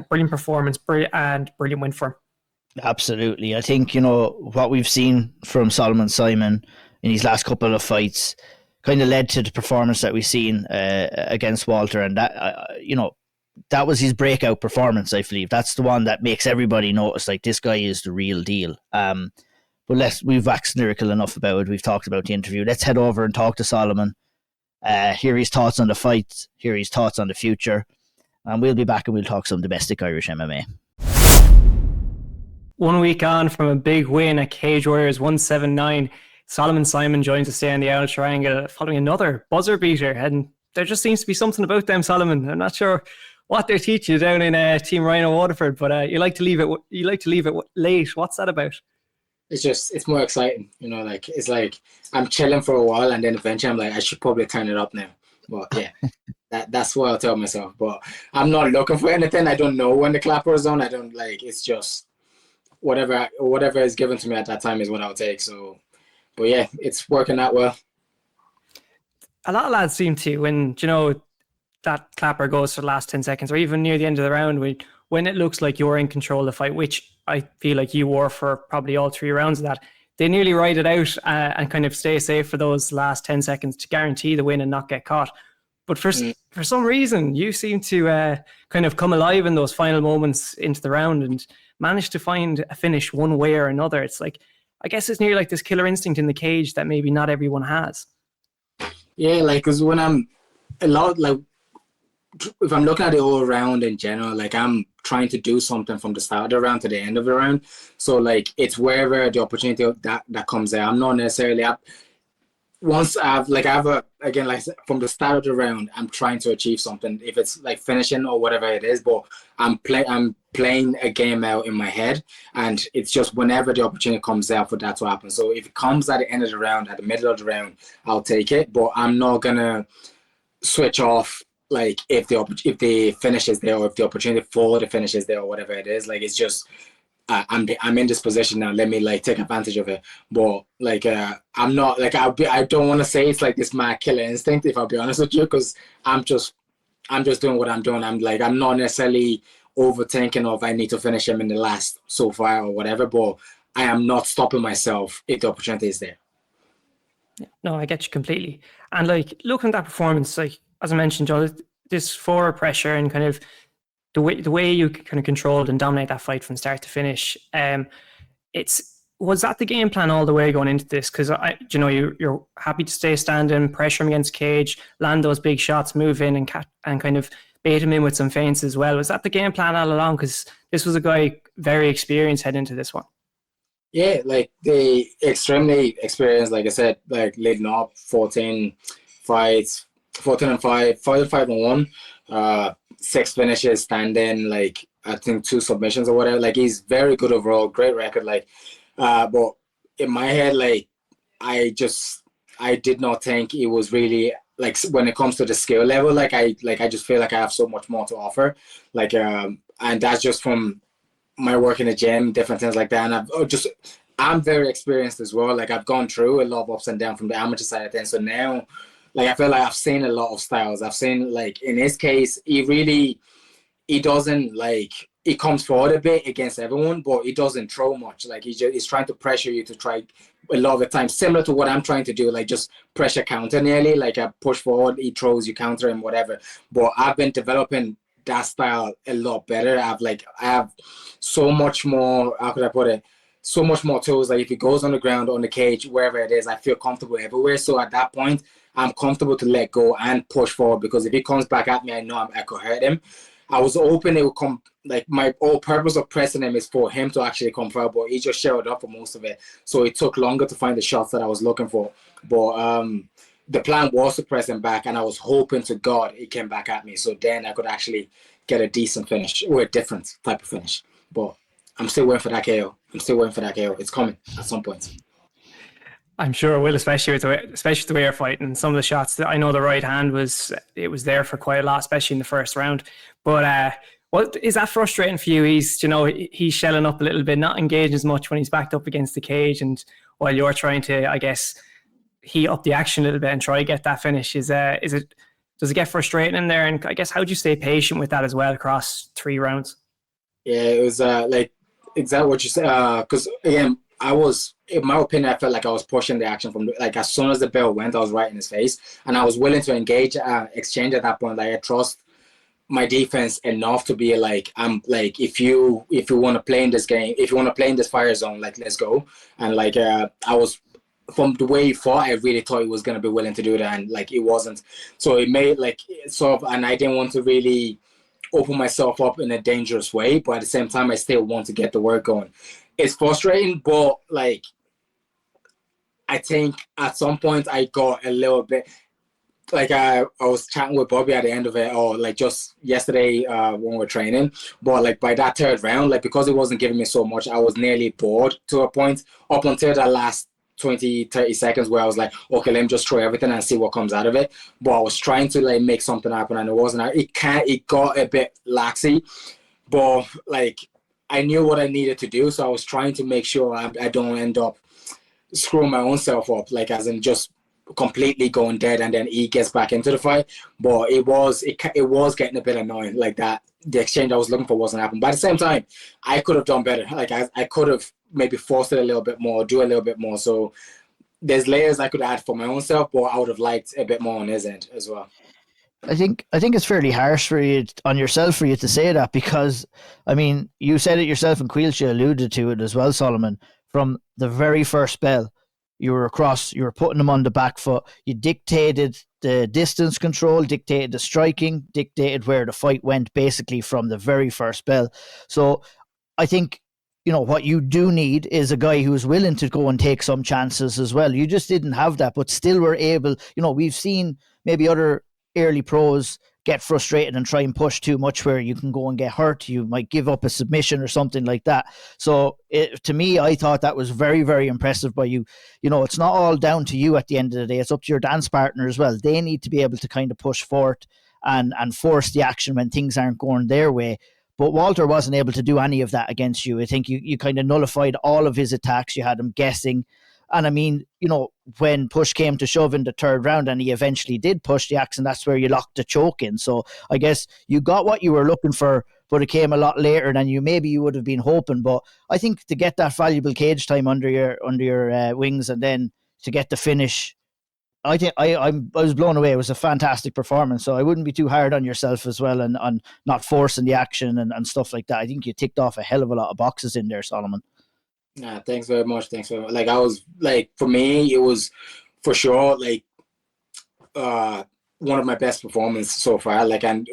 B: brilliant performance, and brilliant win for him.
A: Absolutely. I think, you know, what we've seen from Solomon Simon in his last couple of fights kind of led to the performance that we've seen against Walter, and that, you know, that was his breakout performance, I believe. That's the one that makes everybody notice, like, this guy is the real deal. But we've waxed lyrical enough about it. We've talked about the interview. Let's head over and talk to Solomon. Hear his thoughts on the fight, hear his thoughts on the future. And we'll be back and we'll talk some domestic Irish MMA.
B: 1 week on from a big win at Cage Warriors 179, Solomon Simon joins us there in the Auld Triangle following another buzzer beater. And there just seems to be something about them, Solomon. I'm not sure what they're teaching you down in Team Ryano Waterford, but you like to leave it late. What's that about?
D: It's more exciting, you know, like, it's like I'm chilling for a while and then eventually I'm like, I should probably turn it up now. But yeah, that's what I'll tell myself. But I'm not looking for anything. I don't know when the clapper is on. I don't, like, it's just whatever is given to me at that time is what I'll take. So, but yeah, it's working out well.
B: A lot of lads seem to, when, you know, that clapper goes for the last 10 seconds or even near the end of the round, when it looks like you're in control of the fight, which I feel like you were for probably all 3 rounds of that, they nearly ride it out and kind of stay safe for those last 10 seconds to guarantee the win and not get caught. But for some reason, you seem to kind of come alive in those final moments into the round and manage to find a finish one way or another. It's like, I guess it's nearly like this killer instinct in the cage that maybe not everyone has.
D: Yeah, like, because when I'm a lot, like, if I'm looking at it all around in general, like, I'm trying to do something from the start of the round to the end of the round. So, like, it's wherever the opportunity that comes there. I'm not necessarily up. Once again, like, from the start of the round, I'm trying to achieve something. If it's like finishing or whatever it is, but I'm playing a game out in my head, and it's just whenever the opportunity comes out for that to happen. So if it comes at the end of the round, at the middle of the round, I'll take it. But I'm not gonna switch off, like, if the finish is there or if the opportunity for the finish is there or whatever it is. Like, it's just I'm in this position now, let me, like, take advantage of it. But, like, I'm not, like, I don't want to say it's like this mad killer instinct, if I'll be honest with you, because I'm just doing what I'm doing. I'm not necessarily overthinking of I need to finish him in the last so far or whatever, but I am not stopping myself if the opportunity is there.
B: No, I get you completely. And, like, looking at that performance, like, as I mentioned, Joe, this forward pressure and kind of the way you kind of controlled and dominate that fight from start to finish, was that the game plan all the way going into this? Because you're happy to stay standing, pressure him against cage, land those big shots, move in and kind of bait him in with some feints as well. Was that the game plan all along? Because this was a guy very experienced heading into this one.
D: Yeah, like, the extremely experienced, like I said, like, leading up 14 fights, 14-5, 5-1, 6 finishes, standing, like, I think 2 submissions or whatever. Like, he's very good overall, great record. Like, but in my head, like, I did not think it was really, like, when it comes to the skill level, like, I just feel like I have so much more to offer. Like, and that's just from my work in the gym, different things like that. And I'm very experienced as well. Like, I've gone through a lot of ups and downs from the amateur side of things. So now, like, I feel like I've seen a lot of styles. I've seen, like, in his case, he doesn't, like, he comes forward a bit against everyone, but he doesn't throw much. Like, he's trying to pressure you to try a lot of the time, similar to what I'm trying to do, like, just pressure counter nearly. Like, I push forward, he throws, you counter him, whatever. But I've been developing that style a lot better. I have so much more, how could I put it? So much more tools. Like, if he goes on the ground, on the cage, wherever it is, I feel comfortable everywhere. So at that point, I'm comfortable to let go and push forward, because if he comes back at me, I know I could hurt him. I was hoping it would come, like, my whole purpose of pressing him is for him to actually come forward, but he just showed up for most of it. So it took longer to find the shots that I was looking for. But the plan was to press him back, and I was hoping to God he came back at me, so then I could actually get a decent finish or a different type of finish. But I'm still waiting for that KO. It's coming at some point.
B: I'm sure it will, especially with the way you're fighting. Some of the shots that I know, the right hand was there for quite a lot, especially in the first round. But what is that frustrating for you? He's shelling up a little bit, not engaging as much when he's backed up against the cage, and while you're trying to, I guess, heat up the action a little bit and try to get that finish. Does it get frustrating in there? And I guess, how do you stay patient with that as well across 3 rounds?
D: Yeah, it was like exactly what you said. Because again, in my opinion, I felt like I was pushing the action from, like, as soon as the bell went, I was right in his face, and I was willing to exchange at that point. Like, I trust my defense enough to be like, I'm like, if you want to play in this game, if you want to play in this fire zone, like, let's go. And like, I was, from the way he fought, I really thought he was going to be willing to do that, and like, he wasn't. So it made like sort of, and I didn't want to really open myself up in a dangerous way, but at the same time, I still want to get the work going. It's frustrating, but like, I think at some point I got a little bit, like, I was chatting with Bobby at the end of it, or like just yesterday when we're training, but like by that 3rd round, like, because it wasn't giving me so much, I was nearly bored to a point up until that last 20-30 seconds where I was like, okay, let me just throw everything and see what comes out of it. But I was trying to like make something happen, and it wasn't. It got a bit laxy, but like, I knew what I needed to do, so I was trying to make sure I don't end up screwing my own self up, like, as in just completely going dead and then he gets back into the fight. But it was getting a bit annoying, like, that the exchange I was looking for wasn't happening. But at the same time, I could have done better. Like, I could have maybe forced it a little bit more, do a little bit more. So there's layers I could add for my own self, but I would have liked a bit more on his end as well.
A: I think it's fairly harsh for you to say that, because I mean, you said it yourself, and Caoilte alluded to it as well, Solomon. From the very first bell, you were putting them on the back foot. You dictated the distance control, dictated the striking, dictated where the fight went, basically from the very first bell. So I think, what you do need is a guy who's willing to go and take some chances as well. You just didn't have that, but still were able. We've seen maybe other early pros get frustrated and try and push too much, where you can go and get hurt. You might give up a submission or something like that. So to me, I thought that was very, very impressive by you. It's not all down to you at the end of the day. It's up to your dance partner as well. They need to be able to kind of push forward and force the action when things aren't going their way. But Walter wasn't able to do any of that against you. I think you kind of nullified all of his attacks. You had him guessing. And I mean, when push came to shove in the 3rd round, and he eventually did push the axe, and that's where you locked the choke in. So I guess you got what you were looking for, but it came a lot later than you would have been hoping. But I think to get that valuable cage time under your wings, and then to get the finish, I think I was blown away. It was a fantastic performance. So I wouldn't be too hard on yourself as well, and on not forcing the action and stuff like that. I think you ticked off a hell of a lot of boxes in there, Solomon.
D: Yeah, thanks very much. Like, I was like, for me, it was for sure like one of my best performances so far. Like, and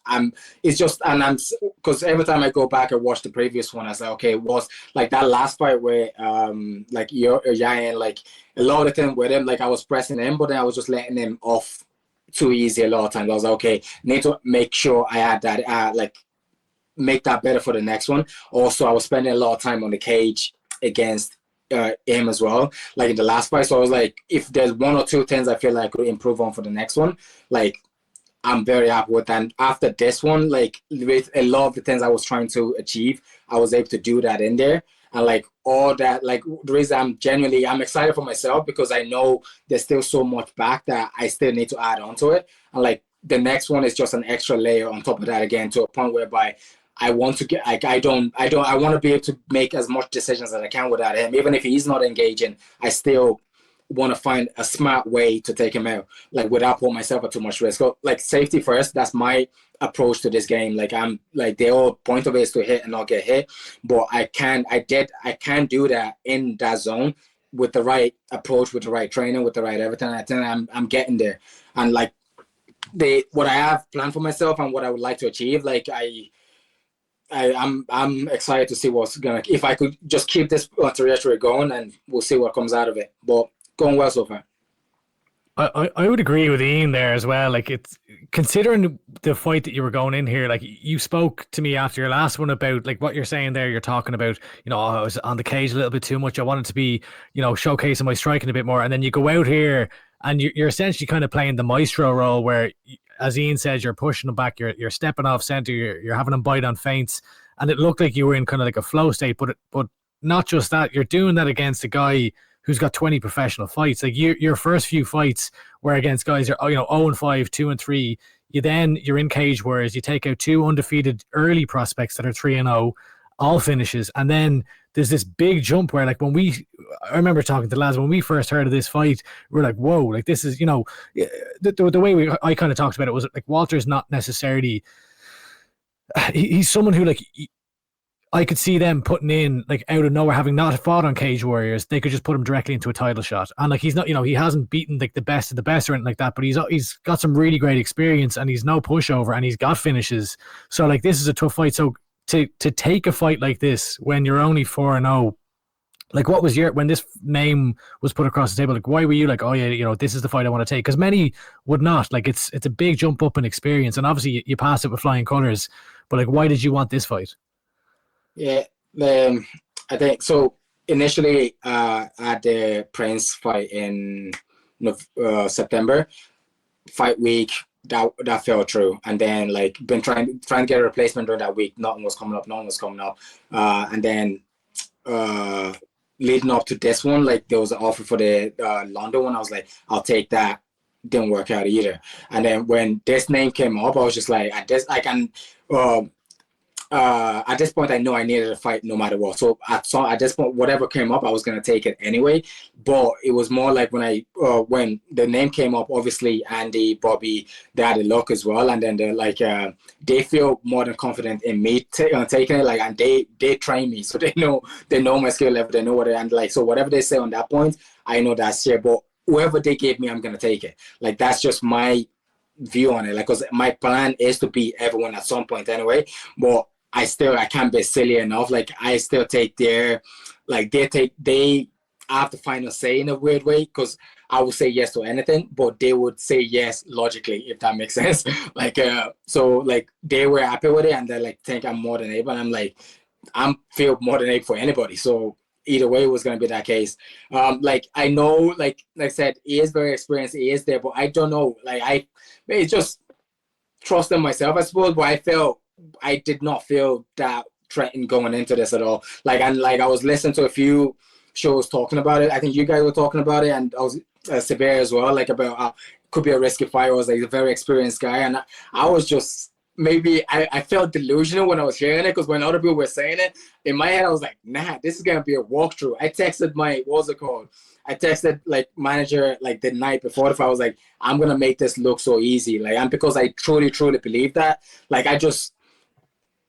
D: I'm because every time I go back and watch the previous one, I say, okay, it was like that last fight where like Ryan, like, a lot of the time with him, like, I was pressing him, but then I was just letting him off too easy a lot of times. I was like, okay, need to make sure I had that like, make that better for the next one. Also, I was spending a lot of time on the cage against him as well, like in the last fight. So I was like, if there's 1 or 2 things I feel like I could improve on for the next one, like, I'm very happy with that. And after this one, like, with a lot of the things I was trying to achieve, I was able to do that in there. And like, all that, like, the reason I'm excited for myself, because I know there's still so much back that I still need to add on to it. And like, the next one is just an extra layer on top of that, again, to a point whereby I want to get, like, I want to be able to make as much decisions as I can without him. Even if he's not engaging, I still want to find a smart way to take him out, like, without putting myself at too much risk. So, like, safety first, that's my approach to this game. Like, I'm like, the whole point of it is to hit and not get hit, but I can do that in that zone with the right approach, with the right training, with the right everything. I think I'm getting there. And like, what I have planned for myself and what I would like to achieve, like, I'm excited to see if I could just keep this trajectory going, and we'll see what comes out of it. But going well so far.
C: I would agree with Ian there as well. Like, it's considering the fight that you were going in here, like you spoke to me after your last one about like what you're saying there. You're talking about, I was on the cage a little bit too much. I wanted to be, showcasing my striking a bit more. And then you go out here and you're essentially kind of playing the maestro role where, as Ian says, you're pushing them back, you're stepping off center, you're having them bite on feints. And it looked like you were in kind of like a flow state, but not just that, you're doing that against a guy who's got 20 professional fights. Like your first few fights were against guys that are 0-5, 2-3. You're in Cage Warriors. You take out 2 undefeated early prospects that are 3-0, all finishes, and then there's this big jump where, like, I remember talking to the lads when we first heard of this fight, we were like, whoa, like this is, the way I kind of talked about it was like Walter's not necessarily. He's someone who, like, I could see them putting in, like, out of nowhere, having not fought on Cage Warriors, they could just put him directly into a title shot. And like, he's not, he hasn't beaten like the best of the best or anything like that, but he's got some really great experience and he's no pushover and he's got finishes. So like, this is a tough fight. So to take a fight like this when you're only 4-0, like, what was when this name was put across the table, like, why were you like, oh yeah, this is the fight I want to take? Because many would not. Like, it's a big jump up in experience, and obviously you pass it with flying colours, but like, why did you want this fight?
D: Yeah, I think so. Initially, at the Prince fight in September, fight week that fell through, and then like been trying to get a replacement during that week. Nothing was coming up, and then leading up to this one, like there was an offer for the London one. I was like, I'll take that. Didn't work out either. And then when this name came up, I was just like, at this point, I know I needed a fight no matter what. So at this point, whatever came up, I was gonna take it anyway. But it was more like when the name came up, obviously Andy, Bobby, they had a look as well, and then they're like, they feel more than confident in me taking it. Like, and they train me, so they know my skill level, they know what and like, so whatever they say on that point, I know that's here. But whoever they give me, I'm gonna take it. Like, that's just my view on it. Like, because my plan is to beat everyone at some point anyway. But I can't be silly enough. Like, I still take they have the final say in a weird way, because I would say yes to anything, but they would say yes logically, if that makes sense. Like, so like they were happy with it, and they like think I'm more than able, and I'm like, I'm feel more than able for anybody. So either way, it was going to be that case. Like, I know, like I said, he is very experienced, he is there, but I don't know. Like, I maybe just trust in myself, I suppose, but I did not feel that threatened going into this at all. Like, and like, I was listening to a few shows talking about it. I think you guys were talking about it, and I was Severe as well, like, about could be a risky fight. I was like a very experienced guy, and I was just, maybe I felt delusional when I was hearing it, because when other people were saying it, in my head I was like, nah, this is gonna be a walkthrough. I texted I texted like manager like the night before the fight. I was like, I'm gonna make this look so easy, like, and because I truly believe that. Like,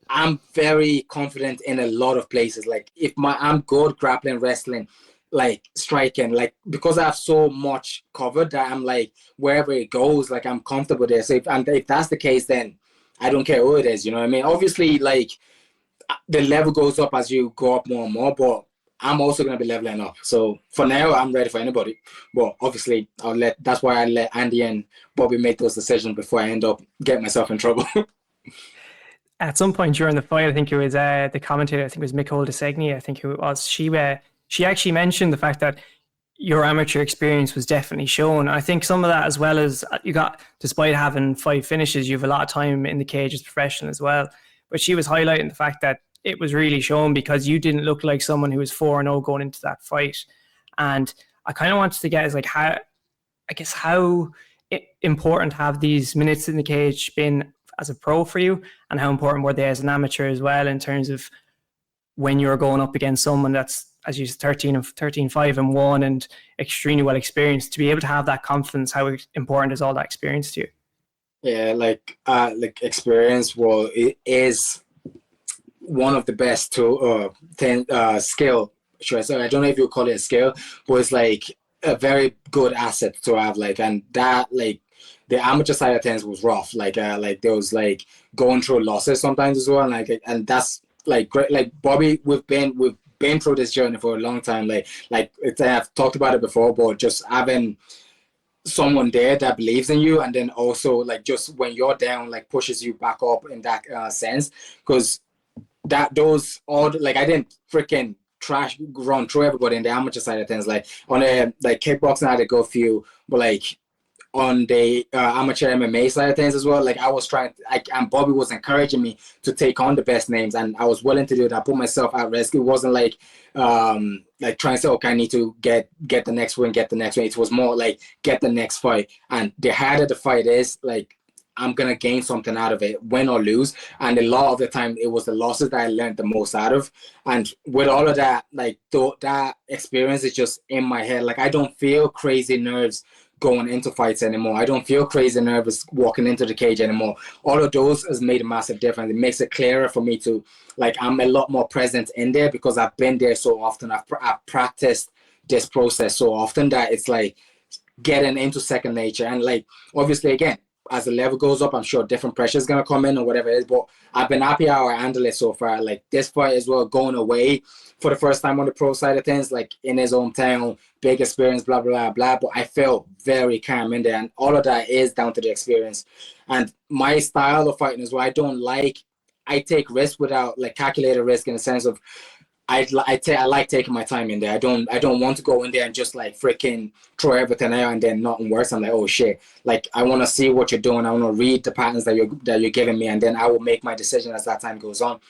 D: I'm very confident in a lot of places. Like, I'm good grappling, wrestling, like striking, like, because I have so much covered that I'm like, wherever it goes, like, I'm comfortable there. So if that's the case, then I don't care who it is, you know what I mean? Obviously, like, the level goes up as you go up more and more, but I'm also going to be leveling up. So for now, I'm ready for anybody. But obviously, that's why I let Andy and Bobby make those decisions before I end up getting myself in trouble.
B: At some point during the fight, I think it was the commentator, I think it was Nicole DeSegni, I think it was, she actually mentioned the fact that your amateur experience was definitely shown. I think some of that, as well as you got, despite having 5 finishes, you have a lot of time in the cage as a professional as well. But she was highlighting the fact that it was really shown because you didn't look like someone who was 4-0 going into that fight. And I kind of wanted to get is like how important have these minutes in the cage been as a pro for you, and how important were they as an amateur as well, in terms of when you're going up against someone that's, as you said, 13-5-1 and extremely well experienced, to be able to have that confidence? How important is all that experience to you?
D: Yeah, like experience, well, it is one of the best skill. Sure, so I don't know if you call it a skill, but it's like a very good asset to have. Like, and that, like, the amateur side of things was rough. Like there was like going through losses sometimes as well. And that's like great. Like, Bobby, we've been through this journey for a long time. Like I've talked about it before, but just having someone there that believes in you, and then also like just when you're down, like pushes you back up in that sense. Because those all, like, I didn't freaking run through everybody in the amateur side of things. Like on a like kickboxing, I had to go few, but like on the amateur MMA side of things as well, like I was trying, and Bobby was encouraging me to take on the best names, and I was willing to do that, put myself at risk. It wasn't like trying to say, okay, I need to get the next win, get the next win. It was more like get the next fight, and the harder the fight is, like I'm gonna gain something out of it, win or lose. And a lot of the time, it was the losses that I learned the most out of. And with all of that, like that experience is just in my head. Like I don't feel crazy nerves going into fights anymore. I don't feel crazy nervous walking into the cage anymore. All of those has made a massive difference. It makes it clearer for me to, like, I'm a lot more present in there because I've been there so often. I've practiced this process so often that it's like getting into second nature. And like, obviously, again, as the level goes up, I'm sure different pressure is going to come in or whatever it is. But I've been happy how I handle it so far. Like this fight as well, going away for the first time on the pro side of things, like in his hometown, big experience, blah, blah, blah, blah. But I felt very calm in there. And all of that is down to the experience. And my style of fighting is where I take risk without like calculated risk, in the sense of I like taking my time in there. I don't want to go in there and just like freaking throw everything out and then nothing works. I'm like, oh shit. Like I want to see what you're doing. I want to read the patterns that you're giving me, and then I will make my decision as that time goes on.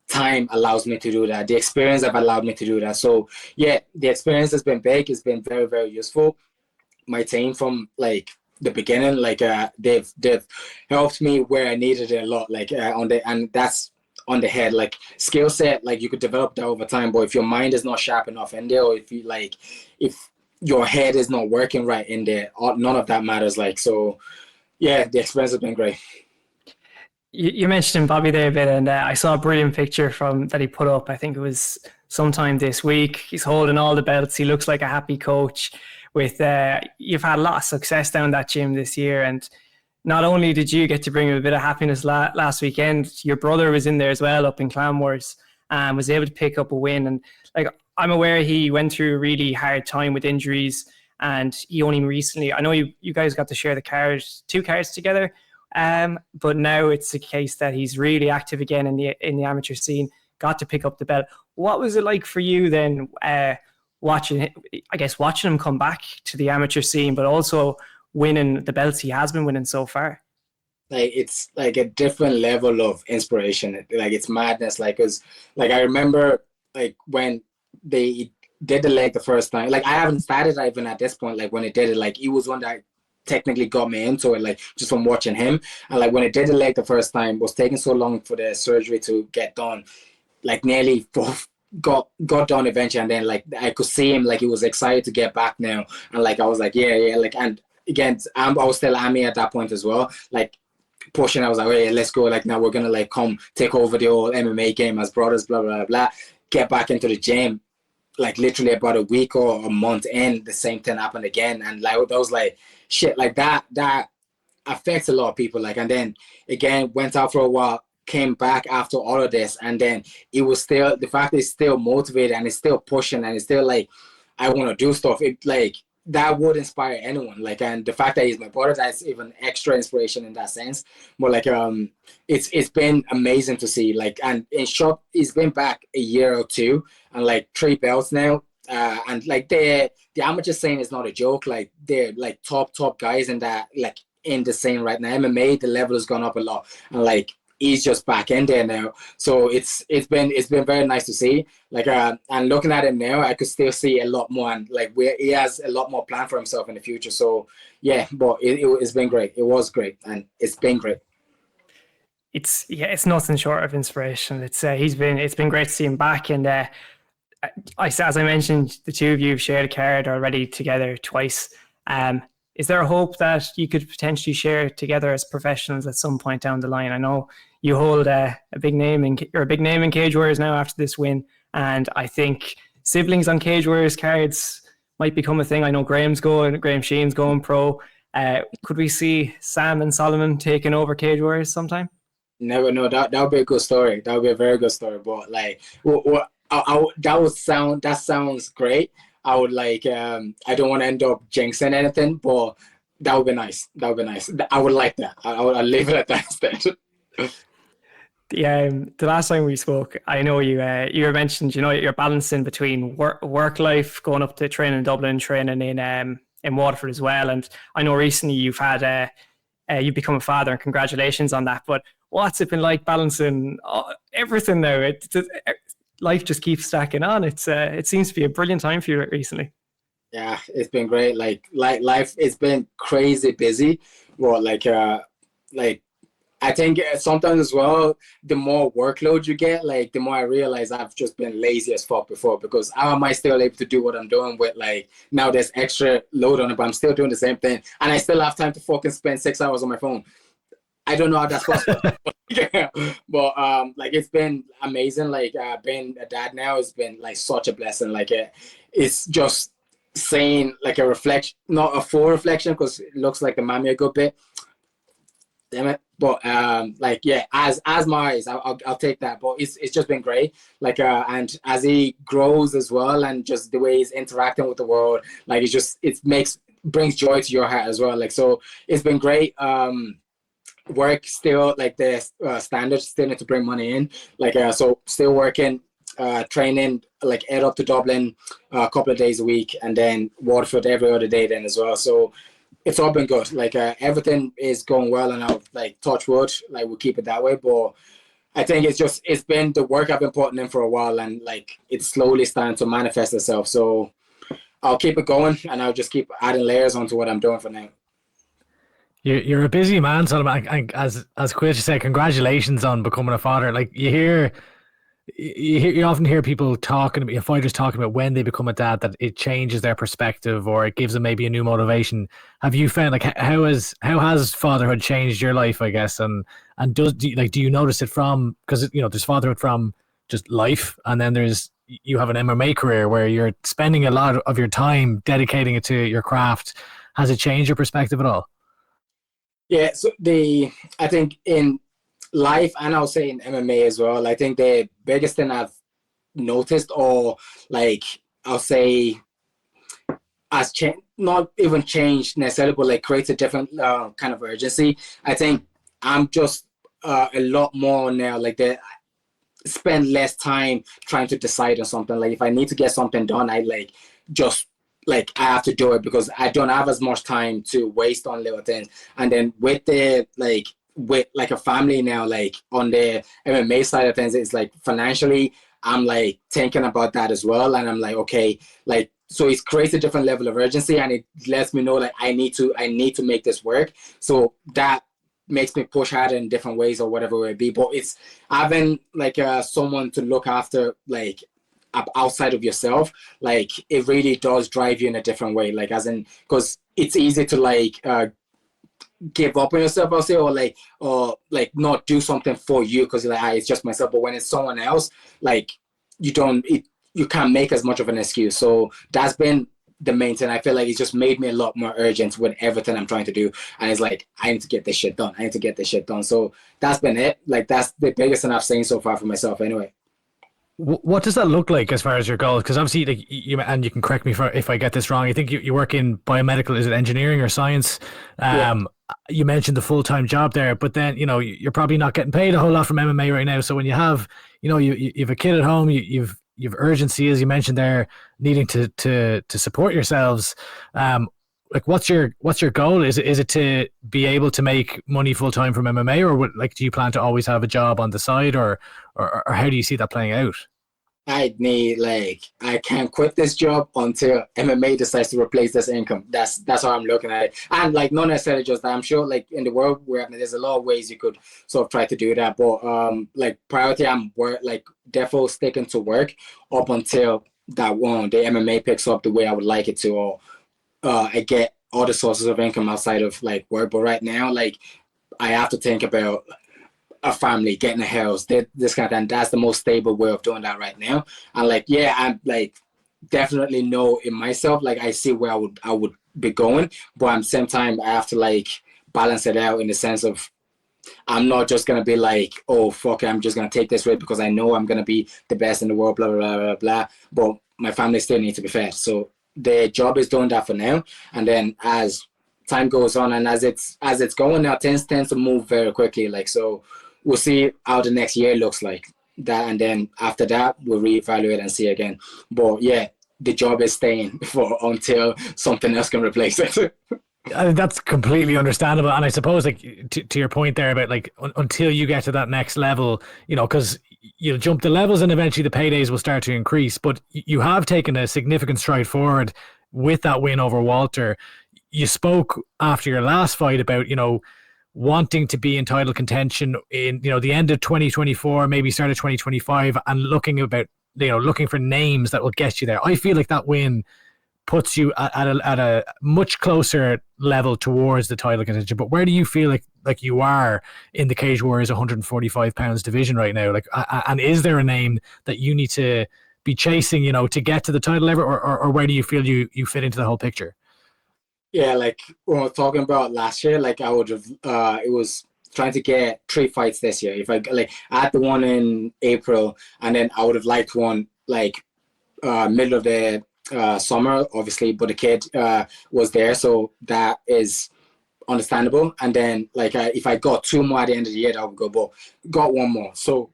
D: Time allows me to do that. The experience have allowed me to do that. So yeah, the experience has been big. It's been very, very useful. My team from like the beginning, like they've helped me where I needed it a lot. Like and that's on the head, like skill set, like you could develop that over time, but if your mind is not sharp enough in there, or if your head is not working right in there, none of that matters. Like, so yeah, the experience has been great.
B: You mentioned Bobby there a bit, and I saw a brilliant picture from that he put up. I think it was sometime this week. He's holding all the belts. He looks like a happy coach. With you've had a lot of success down that gym this year, and not only did you get to bring him a bit of happiness last weekend, your brother was in there as well up in Clanworth and was able to pick up a win. And like, I'm aware he went through a really hard time with injuries, and he only recently, I know you guys got to share the two cards together, but now it's a case that he's really active again in the amateur scene, got to pick up the belt. What was it like for you then, watching him come back to the amateur scene, but also winning the belts he has been winning so far?
D: Like it's like a different level of inspiration. Like it's madness. Like, cause like I remember like when they did the leg the first time. Like I haven't started even at this point. Like when it did it, like he was one that technically got me into it. Like just from watching him. And like when it did the leg the first time, was taking so long for the surgery to get done. Like nearly got done eventually, and then like I could see him, like he was excited to get back now. And like I was like, yeah, like, and again, I was still Ami at that point as well, like pushing. I was like, hey, let's go. Like now we're gonna like come take over the old MMA game as brothers, blah blah blah. Get back into the gym. Like literally about a week or a month in, the same thing happened again, and like that was like shit. Like that affects a lot of people. Like, and then again went out for a while, came back after all of this, and then it was still the fact that it's still motivated and it's still pushing and it's still like I want to do stuff. It like that would inspire anyone. Like, and the fact that he's my brother, that's even extra inspiration in that sense. But like it's been amazing to see. Like, and in short, he's been back a year or two and like 3 belts now. And like the amateur scene is not a joke. Like they're like top guys in that, like in the scene right now. MMA, the level has gone up a lot, and like he's just back in there now. So it's been very nice to see. Like and looking at him now, I could still see a lot more, and like where he has a lot more planned for himself in the future. So yeah, but it's been great. It was great, and it's been great.
B: It's nothing short of inspiration. It's been great to see him back, and as I mentioned, the two of you have shared a card already together twice. Is there a hope that you could potentially share together as professionals at some point down the line? I know you hold a big name in Cage Warriors now after this win, and I think siblings on Cage Warriors cards might become a thing. I know Graham Sheen's going pro. Could we see Sam and Solomon taking over Cage Warriors sometime?
D: Never know. That would be a good story. That would be a very good story. But like, that sounds great. I would like I don't want to end up jinxing anything, but That would be nice. That would be nice. I would like that. I'll leave it at that instead.
B: The last time we spoke, I know you mentioned, you're balancing between work life, going up to training in Dublin, training in Waterford as well. And I know recently you've you've become a father, and congratulations on that. But what's it been like balancing everything now? Life just keeps stacking on. It seems to be a brilliant time for you recently.
D: Yeah, it's been great. Like life, it's been crazy busy. Well, I think sometimes as well, the more workload you get, like the more I realize I've just been lazy as fuck before, because how am I still able to do what I'm doing with, like, now there's extra load on it, but I'm still doing the same thing. And I still have time to fucking spend 6 hours on my phone. I don't know how that's possible. But like, it's been amazing. Like, being a dad now has been like such a blessing. Like, it's just saying like a reflection, not a full reflection, because it looks like the mammy a good bit. Damn it. But like, yeah, as my eyes, I'll take that. But it's just been great. Like, and as he grows as well, and just the way he's interacting with the world, like, brings joy to your heart as well. Like, so it's been great. Work still, like, the standards still need to bring money in. Like, so still working, training, like, head up to Dublin a couple of days a week, and then Waterford every other day then as well. So it's all been good. Like, everything is going well, and I'll, like, touch wood, like, we'll keep it that way. But I think it's been the work I've been putting in for a while, and like, it's slowly starting to manifest itself. So I'll keep it going, and I'll just keep adding layers onto what I'm doing for now.
C: You're a busy man, so as Quilch said, congratulations on becoming a father. Like, you often hear people fighters talking about when they become a dad, that it changes their perspective, or it gives them maybe a new motivation. Have you found, like, how has fatherhood changed your life, I guess, and do you notice it from, because there's fatherhood from just life, and then you have an MMA career where you're spending a lot of your time dedicating it to your craft. Has it changed your perspective at all?
D: Yeah, so I think in life, and I'll say in MMA as well, I think the biggest thing I've noticed, or like, I'll say has not even changed necessarily, but like creates a different kind of urgency. I think I'm just a lot more now, like, spend less time trying to decide on something. Like, if I need to get something done, I I have to do it, because I don't have as much time to waste on little things. And then with a family now, like, on the MMA side of things, it's like, financially, I'm like thinking about that as well. And I'm like, okay, like, so it creates a different level of urgency, and it lets me know, like, I need to make this work. So that makes me push harder in different ways, or whatever it may be. But it's having, like, someone to look after, like, outside of yourself, like, it really does drive you in a different way. Like, as in, because it's easy to, like, give up on yourself, I'll say, or not do something for you, because you're like, it's just myself. But when it's someone else, like, you can't make as much of an excuse. So that's been the main thing. I feel like it's just made me a lot more urgent with everything I'm trying to do, and it's like, I need to get this shit done. So that's been it. Like, that's the biggest thing I've seen so far for myself anyway.
C: What does that look like as far as your goals? Because obviously, like, you can correct me if I get this wrong. I think you work in biomedical, is it engineering or science?
D: Yeah.
C: You mentioned the full-time job there, but then, you're probably not getting paid a whole lot from MMA right now. So when you have, you have a kid at home, you've urgency, as you mentioned there, needing to support yourselves. Like, what's your goal? Is it to be able to make money full time from MMA, or do you plan to always have a job on the side, or how do you see that playing out?
D: I can't quit this job until MMA decides to replace this income. That's how I'm looking at it. And like, not necessarily just that. I'm sure, like, in the world where there's a lot of ways you could sort of try to do that. But like, priority, I'm definitely sticking to work up until the MMA picks up the way I would like it to, or I get other sources of income outside of, like, work. But right now, like, I have to think about a family, getting a house, this kind of thing. And that's the most stable way of doing that right now. And like, yeah, I'm like, definitely know in myself, like, I see where I would be going, but at the same time, I have to, like, balance it out in the sense of, I'm not just gonna be like, oh fuck it, I'm just gonna take this way because I know I'm gonna be the best in the world, blah blah blah blah blah. But my family still needs to be fed. So the job is doing that for now, and then as time goes on, and as it's going now, things tends to move very quickly. Like, so we'll see how the next year looks like that, and then after that we'll reevaluate and see again. But yeah, the job is staying for until something else can replace it.
C: That's completely understandable, and I suppose, like, to your point there about, like, until you get to that next level, you know, because you'll jump the levels and eventually the paydays will start to increase. But you have taken a significant stride forward with that win over Walter. You spoke after your last fight about, you know, wanting to be in title contention in, you know, the end of 2024, maybe start of 2025, and looking for names that will get you there. I feel like that win puts you at a much closer level towards the title contention. But where do you feel like you are in the Cage Warriors 145 pounds division right now? Like, and is there a name that you need to be chasing, you know, to get to the title ever, or where do you feel you fit into the whole picture?
D: Yeah, like when we were talking about last year, like I would have, it was trying to get 3 fights this year. If I had the one in April, and then I would have liked one like middle of the summer, obviously, but the kid was there, so that is understandable. And then like if I got 2 more at the end of the year, that would go, but got 1 more. So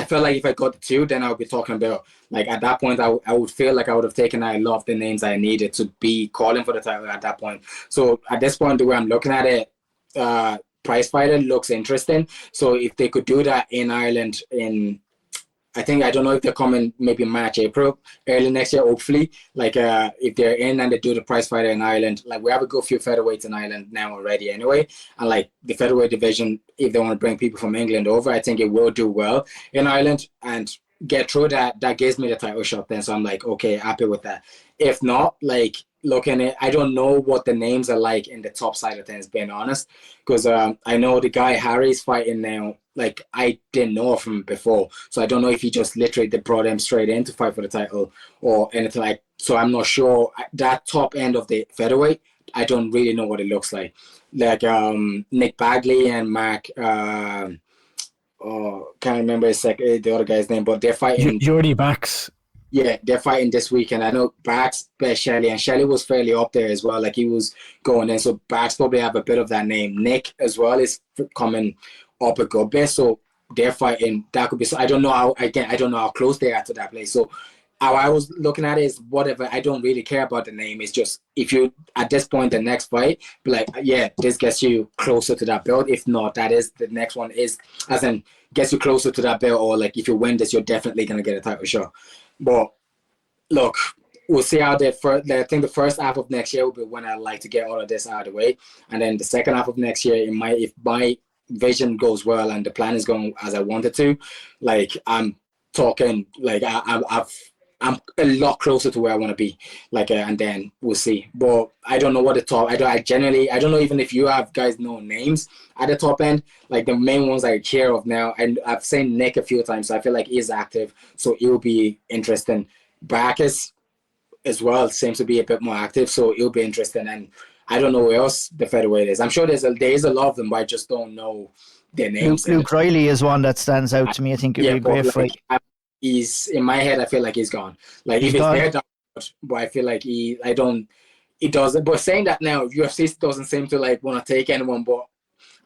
D: I felt like if I got the 2, then I would be talking about, like, at that point, I would feel like I would have taken a lot of the names I needed to be calling for the title at that point. So at this point, the way I'm looking at it, prize fighter looks interesting. So if they could do that in Ireland I don't know if they're coming maybe March, April, early next year, hopefully. Like, if they're in and they do the prize fighter in Ireland, like, we have a good few featherweights in Ireland now already anyway. And like the featherweight division, if they want to bring people from England over, I think it will do well in Ireland and get through that. That gives me the title shot then. So I'm like, okay, happy with that. If not, like, looking at, I don't know what the names are like in the top side of things, being honest, because I know the guy Harry's fighting now. Like, I didn't know of him before, so I don't know if he just literally brought him straight in to fight for the title or anything like. So I'm not sure. That top end of the featherweight, I don't really know what it looks like. Like Nick Bagley and Mark. Can't remember the other guy's name, but they're fighting.
C: Jordy Bax.
D: Yeah, they're fighting this weekend. I know Bax bet Shelley, and Shelley was fairly up there as well. Like, he was going in, so Bax probably have a bit of that name. Nick as well is coming up a good bit, so they're fighting. That could be. So I don't know how close they are to that place. So how I was looking at it is, whatever. I don't really care about the name. It's just, if you at this point the next fight, be like, yeah, this gets you closer to that belt. If not, that is the next one is, as in, gets you closer to that belt, or like, if you win this, you're definitely gonna get a title shot. But look, we'll see how I think the first half of next year will be when I like to get all of this out of the way, and then the second half of next year, if my vision goes well and the plan is going as I want it to, like, I'm talking, like, I'm a lot closer to where I want to be, like, and then we'll see. But I don't know what the top. I don't know even if you have guys know names at the top end, like the main ones I hear of now. And I've seen Nick a few times, so I feel like he's active, so it will be interesting. Bacchus as well seems to be a bit more active, so it'll be interesting. And I don't know where else the featherweight is. I'm sure there is a lot of them, but I just don't know their names.
A: Luke Riley is one that stands out to me. I think it'd be a great fight.
D: He's, in my head, I feel like he's gone. Like, if he's there, but I feel like he doesn't. But saying that now, UFC doesn't seem to like want to take anyone, but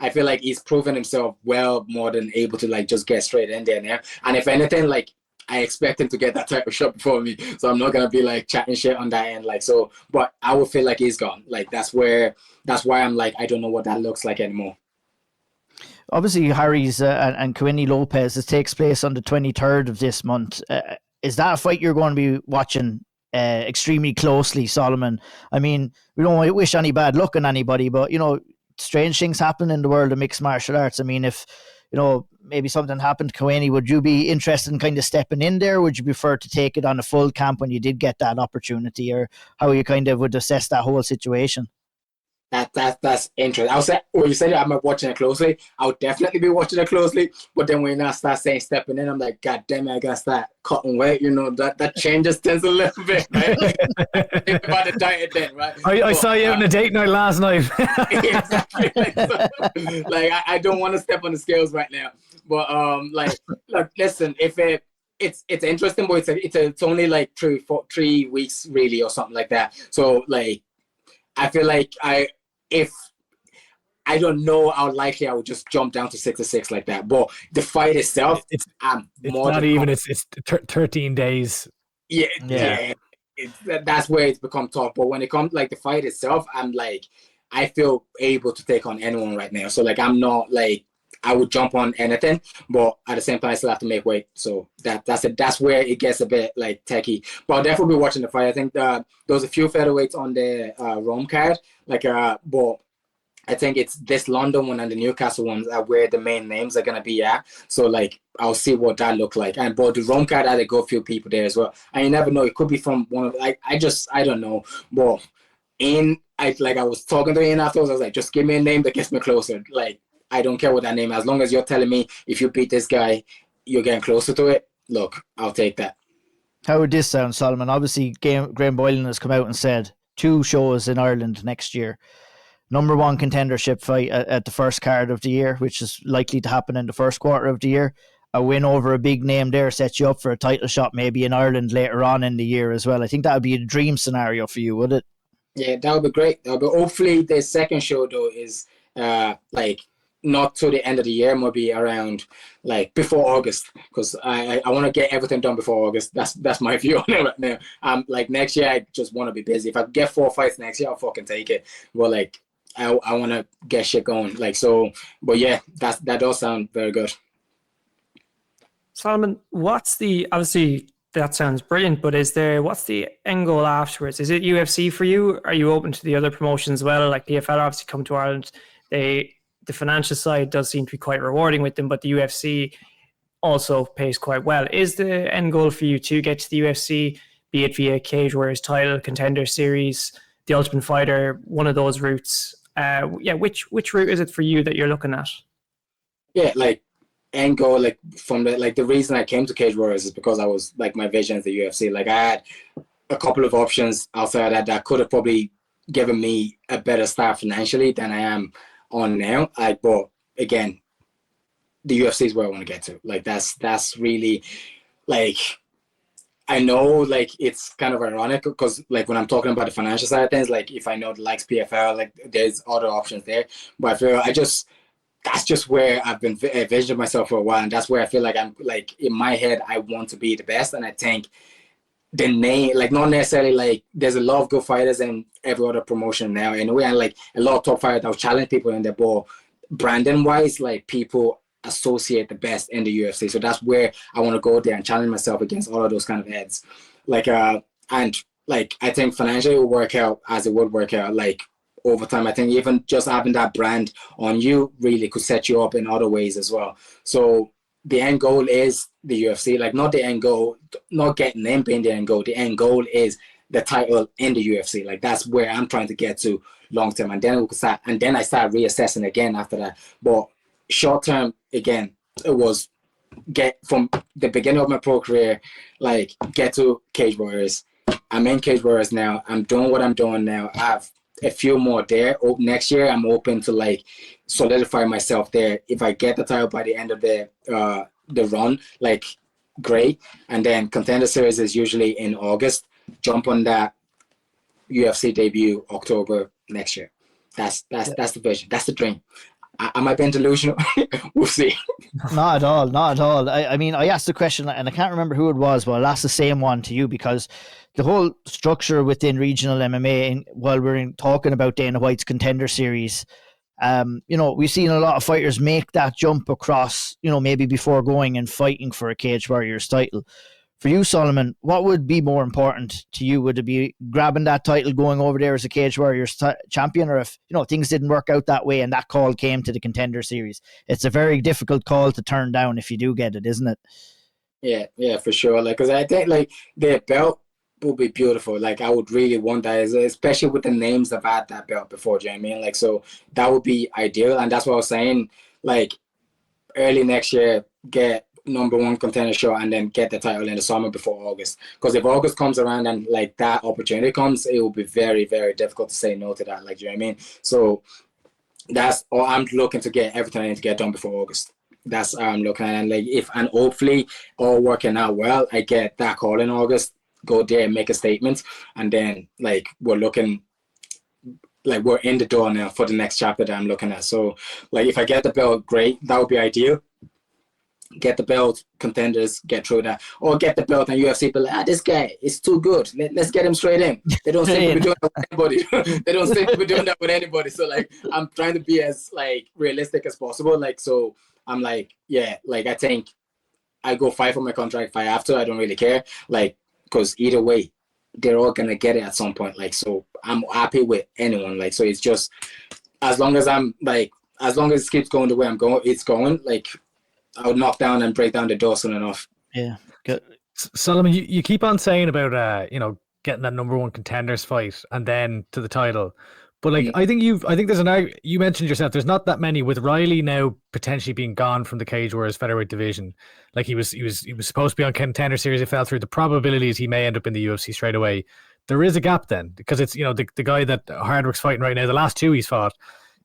D: I feel like he's proven himself well more than able to like just get straight in there now. And if anything, like, I expect him to get that type of shot before me, so I'm not gonna be like chatting shit on that end. Like, so, but I would feel like he's gone. Like, that's why I'm like, I don't know what that looks like anymore.
A: Obviously, Harry's and Caoilte Lopez, it takes place on the 23rd of this month. Is that a fight you're going to be watching extremely closely, Solomon? I mean, we don't wish any bad luck on anybody, but, you know, strange things happen in the world of mixed martial arts. I mean, if, you know, maybe something happened to Caoilte, would you be interested in kind of stepping in there? Would you prefer to take it on a full camp when you did get that opportunity, or how you kind of would assess that whole situation?
D: That's interesting. I'll say, when you said I'm watching it closely, I'll definitely be watching it closely. But then when I start saying stepping in, I'm like, God damn it, I gotta start cutting weight. You know, that changes things a little bit, right? Think about the diet then, right?
C: I saw you out on a date night last night.
D: Exactly. Like, I don't want to step on the scales right now. But like, look, listen, if it's interesting, but it's only like 3 weeks really, or something like that. So like, I feel like if I don't know how likely I would just jump down to 6-6 like that. But the fight itself,
C: It's
D: more
C: not
D: than
C: even. It's 13 days.
D: yeah. That's where it's become tough. But when it comes like the fight itself, I'm like, I feel able to take on anyone right now. So like, I'm not like I would jump on anything, but at the same time, I still have to make weight. So that's where it gets a bit like techie. But I'll definitely be watching the fight. I think there was a few featherweights on the Rome card, like but I think it's this London one and the Newcastle ones are where the main names are gonna be at. So like I'll see what that look like. And but the Rome card had a good few people there as well. And you never know, it could be from one of like I don't know. But I was talking to Ian afterwards, I was like, just give me a name that gets me closer. Like I don't care what that name is. As long as you're telling me if you beat this guy, you're getting closer to it. Look, I'll take that.
A: How would this sound, Solomon? Obviously, Graham Boylan has come out and said 2 shows in Ireland next year. Number 1 contendership fight at the first card of the year, which is likely to happen in the first quarter of the year. A win over a big name there sets you up for a title shot maybe in Ireland later on in the year as well. I think that would be a dream scenario for you, would it?
D: Yeah, that would be great. But hopefully the second show though is like not to the end of the year, maybe around like before August, because I want to get everything done before August. That's my view on it right now. Like next year I just want to be busy. If I get 4 fights next year, I'll fucking take it. Well, like I want to get shit going. Like so, but yeah, that does sound very good.
B: Solomon, obviously that sounds brilliant, but what's the end goal afterwards? Is it UFC for you? Are you open to the other promotions as well? Like PFL obviously come to Ireland. The financial side does seem to be quite rewarding with them, but the UFC also pays quite well. Is the end goal for you to get to the UFC, be it via Cage Warriors title, Contender Series, the Ultimate Fighter, one of those routes? Which route is it for you that you're looking at?
D: Yeah, like end goal, like from the reason I came to Cage Warriors is because I was like my vision is the UFC. Like I had a couple of options outside that could have probably given me a better start financially than I am on now. Like, but again, the UFC is where I want to get to. Like that's really like I know like it's kind of ironic because like when I'm talking about the financial side of things, like if I know the likes PFL, like there's other options there. But I feel that's just where I've been envisioning myself for a while, and that's where I feel like I'm like in my head I want to be the best, and I think the name like not necessarily like there's a lot of good fighters in every other promotion now anyway, and like a lot of top fighters that will challenge people in their ball. Branding wise, like people associate the best in the UFC, so that's where I want to go there and challenge myself against all of those kind of heads. Like and like I think financially it will work out as it would work out like over time. I think even just having that brand on you really could set you up in other ways as well. So the end goal is the UFC, like not the end goal, not getting in being the end goal. The end goal is the title in the UFC. Like that's where I'm trying to get to long term, and then we could start, and then I start reassessing again after that. But short term, again, it was get from the beginning of my pro career, like get to Cage Warriors. I'm in Cage Warriors now. I'm doing what I'm doing now. I have a few more there. Next year, I'm open to like solidify myself there. If I get the title by the end of the run, like great. And then Contender Series is usually in August. Jump on that UFC debut October next year. That's the vision. That's the dream. Am I being delusional? We'll see.
A: Not at all. Not at all. I mean, I asked the question, and I can't remember who it was, but I'll ask the same one to you because the whole structure within regional MMA, while we're talking about Dana White's Contender Series, we've seen a lot of fighters make that jump across, maybe before going and fighting for a Cage Warriors title. For you, Solomon, what would be more important to you? Would it be grabbing that title, going over there as a Cage Warriors champion, or if things didn't work out that way and that call came to the Contender Series? It's a very difficult call to turn down if you do get it, isn't it?
D: Yeah, for sure. Like, because I think like the belt would be beautiful. Like, I would really want that, especially with the names that have had that belt before. Do you know what I mean? Like, so that would be ideal, and that's what I was saying. Like, early next year, get number 1 contender show and then get the title in the summer before August, because if August comes around and like that opportunity comes, it will be very, very difficult to say no to that. Like, do you know what I mean? So that's all I'm looking to get everything I need to get done before August. That's how I'm looking at it. And like and hopefully all working out well, I get that call in August, go there and make a statement, and then like we're looking like we're in the door now for the next chapter that I'm looking at. So like if I get the belt, great, that would be ideal. Get the belt, contenders, get through that, or get the belt and UFC be like, this guy is too good. Let's get him straight in. They don't seem to be doing that with anybody. They don't seem to be doing that with anybody. So like I'm trying to be as like realistic as possible. Like so I'm like, yeah, like I think I go fight for my contract if I have to. I don't really care. Like because either way, they're all gonna get it at some point. Like so I'm happy with anyone. Like so it's just as long as I'm like as long as it keeps going the way I'm going, it's going like. I would knock down and break down the door soon enough.
A: Yeah, good.
C: Solomon, you keep on saying about getting that number one contenders fight and then to the title, but like I think there's you mentioned yourself. There's not that many with Riley now potentially being gone from the Cage Warriors featherweight division. Like he was supposed to be on contender series. It fell through. The probability is he may end up in the UFC straight away. There is a gap then because it's the guy that Hardwick's fighting right now. The last two he's fought.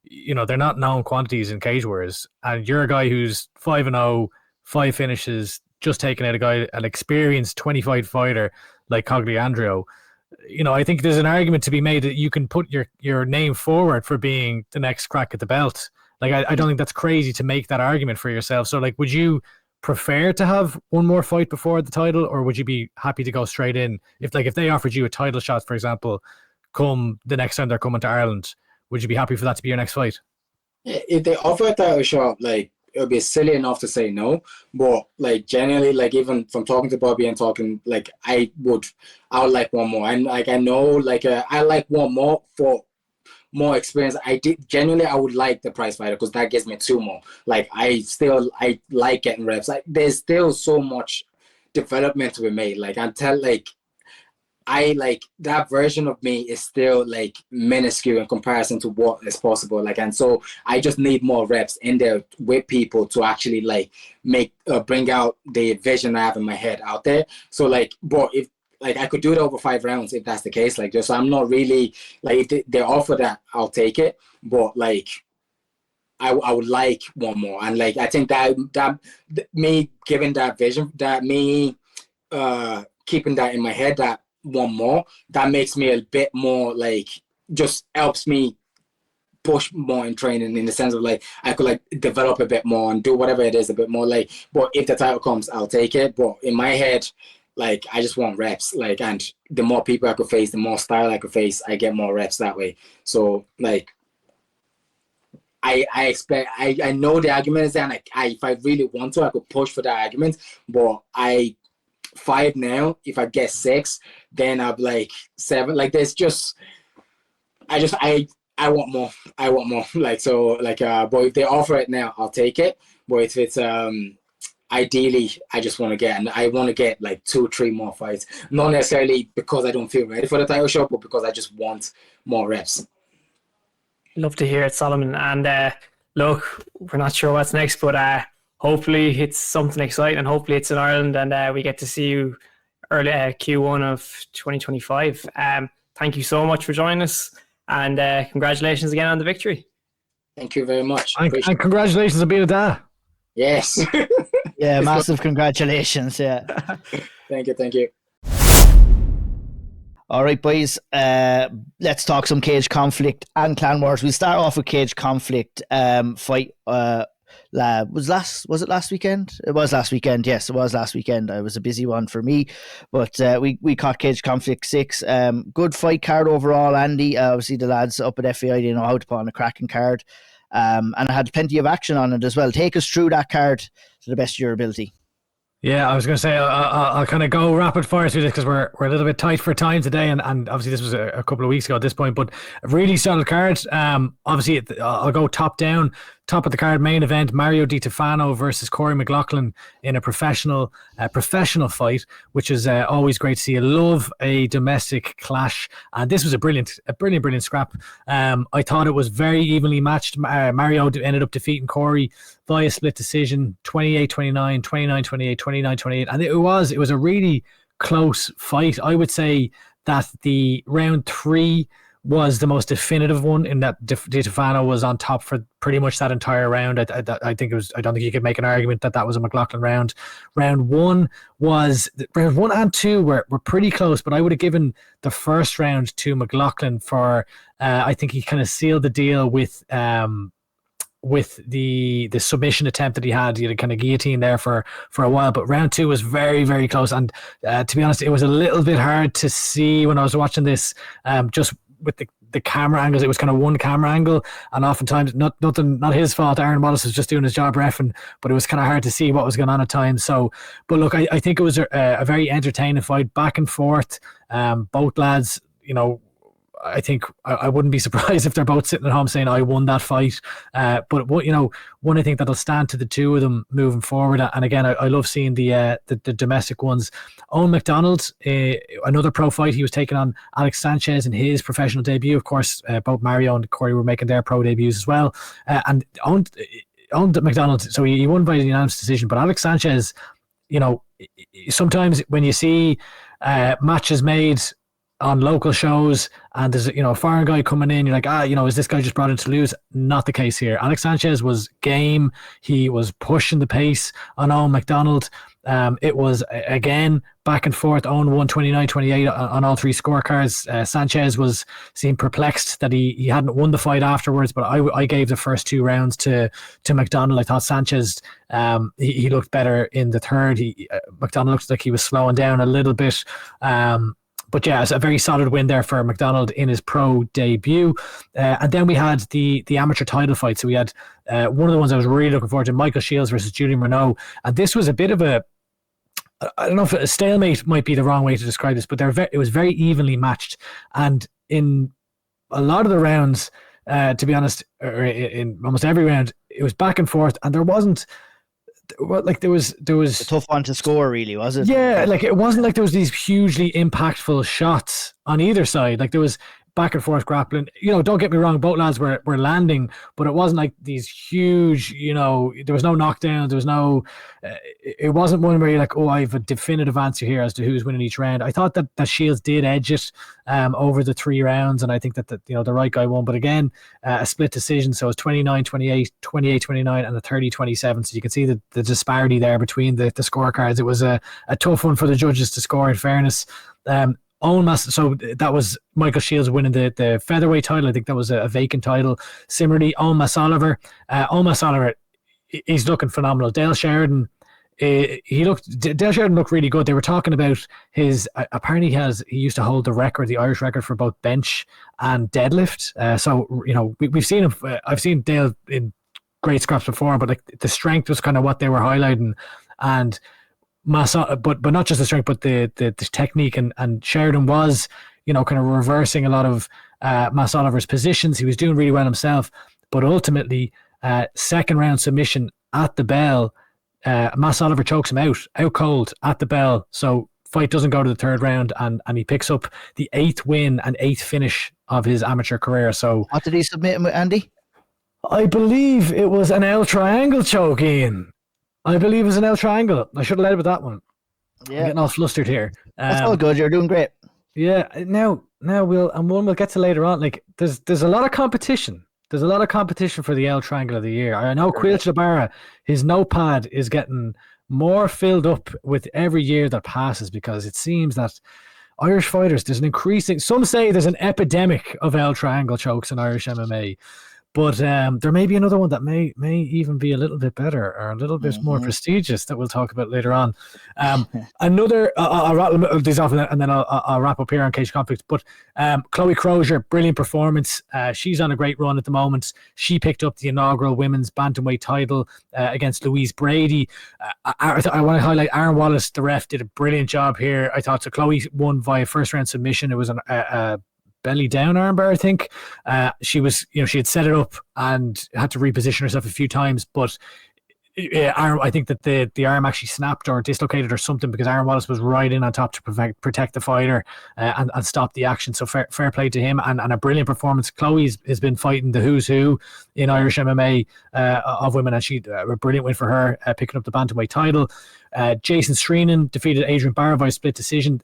C: They're not known quantities in Cage Warriors, and you're a guy who's 5-0, 5 finishes, just taking out an experienced 20-fight fighter like Cogliandro. I think there's an argument to be made that you can put your name forward for being the next crack at the belt. Like I don't think that's crazy to make that argument for yourself. So like, would you prefer to have one more fight before the title, or would you be happy to go straight in if they offered you a title shot, for example, come the next time they're coming to Ireland? Would you be happy for that to be your next fight?
D: If they offer a title shot, like it would be silly enough to say no. But like generally, like even from talking to Bobby and talking, like I would like one more. And like I know, like I like one more for more experience. I would like the prize fighter because that gives me 2 more. Like I like getting reps. Like there's still so much development to be made. Like I like that version of me is still like minuscule in comparison to what is possible. Like, and so I just need more reps in there with people to actually like bring out the vision I have in my head out there. So like, but if like I could do it over 5 rounds if that's the case. Like, just I'm not really like if they offer that, I'll take it. But like, I would like one more, and like I think that me giving that vision, that me keeping that in my head, that one more, that makes me a bit more like just helps me push more in training in the sense of like I could like develop a bit more and do whatever it is a bit more like. But if the title comes, I'll take it. But in my head, like I just want reps, like, and the more people I could face, the more style I could face, I get more reps that way. So like I expect I know the argument is there, and if I really want to, I could push for that argument. But 5 now, if I get 6, then I'm like 7. Like there's just I want more. I want more. Like so like but if they offer it now, I'll take it. But if it's ideally I just want to get like 2-3 more fights. Not necessarily because I don't feel ready for the title shot, but because I just want more reps.
B: Love to hear it, Solomon. And look, we're not sure what's next, but hopefully it's something exciting, and hopefully it's in Ireland, and we get to see you early Q1 of 2025. Thank you so much for joining us, and congratulations again on the victory.
D: Thank you very much.
C: And congratulations on being a dad.
D: Yes.
A: Yeah, massive congratulations. Yeah.
D: Thank you.
A: All right, boys. Let's talk some cage conflict and clan wars. We'll start off with cage conflict fight. Was it last weekend? It was last weekend. Yes, it was last weekend. It was a busy one for me, but we caught Cage Conflict 6. Good fight card overall, Andy. Obviously the lads up at FAI, they know how to put on a cracking card, and I had plenty of action on it as well. Take us through that card to the best of your ability.
C: Yeah, I was going to say I'll kind of go rapid fire through this because we're a little bit tight for time today, and obviously this was a couple of weeks ago at this point, but a really solid card. Obviously I'll go top down. Top of the card, main event, Mario Di Stefano versus Corey McLaughlin in a professional fight, which is always great to see. I love a domestic clash, and this was a brilliant scrap. I thought it was very evenly matched. Mario ended up defeating Corey via split decision, 28-29, 29-28, 29-28, and it was a really close fight. I would say that the round 3 was the most definitive one in that Di Stefano was on top for pretty much that entire round. I think it was. I don't think you could make an argument that was a McLaughlin round. Round 1 and 2 were pretty close, but I would have given the first round to McLaughlin for. I think he kind of sealed the deal with the submission attempt that he had. He had a kind of guillotine there for a while, but round 2 was very, very close. And to be honest, it was a little bit hard to see when I was watching this, just with the camera angles. It was kind of one camera angle, and oftentimes not his fault. Aaron Wallace was just doing his job reffing, but it was kind of hard to see what was going on at times. So, but look, I think it was a very entertaining fight, back and forth. Both lads, I think I wouldn't be surprised if they're both sitting at home saying I won that fight. But one I think that'll stand to the two of them moving forward. And again, I love seeing the domestic ones. Owen McDonald, another pro fight. He was taking on Alex Sanchez in his professional debut. Of course, both Mario and Corey were making their pro debuts as well. And Owen McDonald, so he won by a unanimous decision. But Alex Sanchez, sometimes when you see matches made on local shows and there's a foreign guy coming in, you're like, is this guy just brought in to lose? Not the case here. Alex Sanchez was game. He was pushing the pace on Owen McDonald. It was again back and forth. Owen won 29-28 on all three scorecards. Sanchez seemed perplexed that he hadn't won the fight afterwards, but I gave the first 2 rounds to McDonald. I thought Sanchez he looked better in the third. McDonald looked like he was slowing down a little bit. But yeah, it's a very solid win there for McDonald in his pro debut. And then we had the amateur title fight. So we had one of the ones I was really looking forward to, Michael Shields versus Julian Renault. And this was a bit of I don't know if a stalemate might be the wrong way to describe this, but it was very evenly matched. And in a lot of the rounds, to be honest, or in almost every round, it was back and forth, and there was
A: a tough one to score, really, was it?
C: Yeah, it wasn't like there was these hugely impactful shots on either side. There was back and forth grappling. Don't get me wrong, both lads were landing, but it wasn't like these huge, there was no knockdown. There was no, it wasn't one where you're like, I have a definitive answer here as to who's winning each round. I thought that Shields did edge it over the 3 rounds, and I think that the right guy won. But again, a split decision, so it's 29-28, 28-29, and a 30-27. So you can see the disparity there between the scorecards. It was a tough one for the judges to score, in fairness. So that was Michael Shields winning the featherweight title. I think that was a vacant title. Similarly, Almas Oliver, he's looking phenomenal. Dale Sheridan looked really good. They were talking about his, apparently he used to hold the Irish record for both bench and deadlift. We've seen him. I've seen Dale in great scraps before, but the strength was kind of what they were highlighting, and but not just the strength, but the technique, and Sheridan was, kind of reversing a lot of Mas Oliver's positions. He was doing really well himself, but ultimately, second round submission at the bell, Mas Oliver chokes him out cold at the bell. So fight doesn't go to the third round, and he picks up the 8th win and 8th finish of his amateur career. So
A: what did he submit him with, Andy?
C: I believe it was an L triangle choke, Ian. I believe it was an L triangle. I should have led with that one. Yeah. I'm getting all flustered here.
A: That's all good. You're doing great.
C: Yeah. Now we'll get to later on. There's a lot of competition. There's a lot of competition for the L triangle of the year. I know Caoilte Barra, his notepad is getting more filled up with every year that passes, because it seems that Irish fighters, there's an increasing, some say there's an epidemic of L triangle chokes in Irish MMA. But there may be another one that may even be a little bit better or a little bit more prestigious that we'll talk about later on. Another, I'll rattle these off and then I'll wrap up here on Cage Conflict. But Chloe Crozier, brilliant performance. She's on a great run at the moment. She picked up the inaugural women's bantamweight title against Louise Brady. I want to highlight Aaron Wallace, the ref, did a brilliant job here. I thought so. Chloe won via first round submission. It was a belly down armbar, I think. She had set it up and had to reposition herself a few times, but I think that the arm actually snapped or dislocated or something, because Aaron Wallace was right in on top to protect the fighter and stop the action. So fair play to him, and a brilliant performance. Chloe has been fighting the who's who in Irish MMA of women, and she a brilliant win for her, picking up the bantamweight title. Jason Sreenan defeated Adrian Barra by split decision.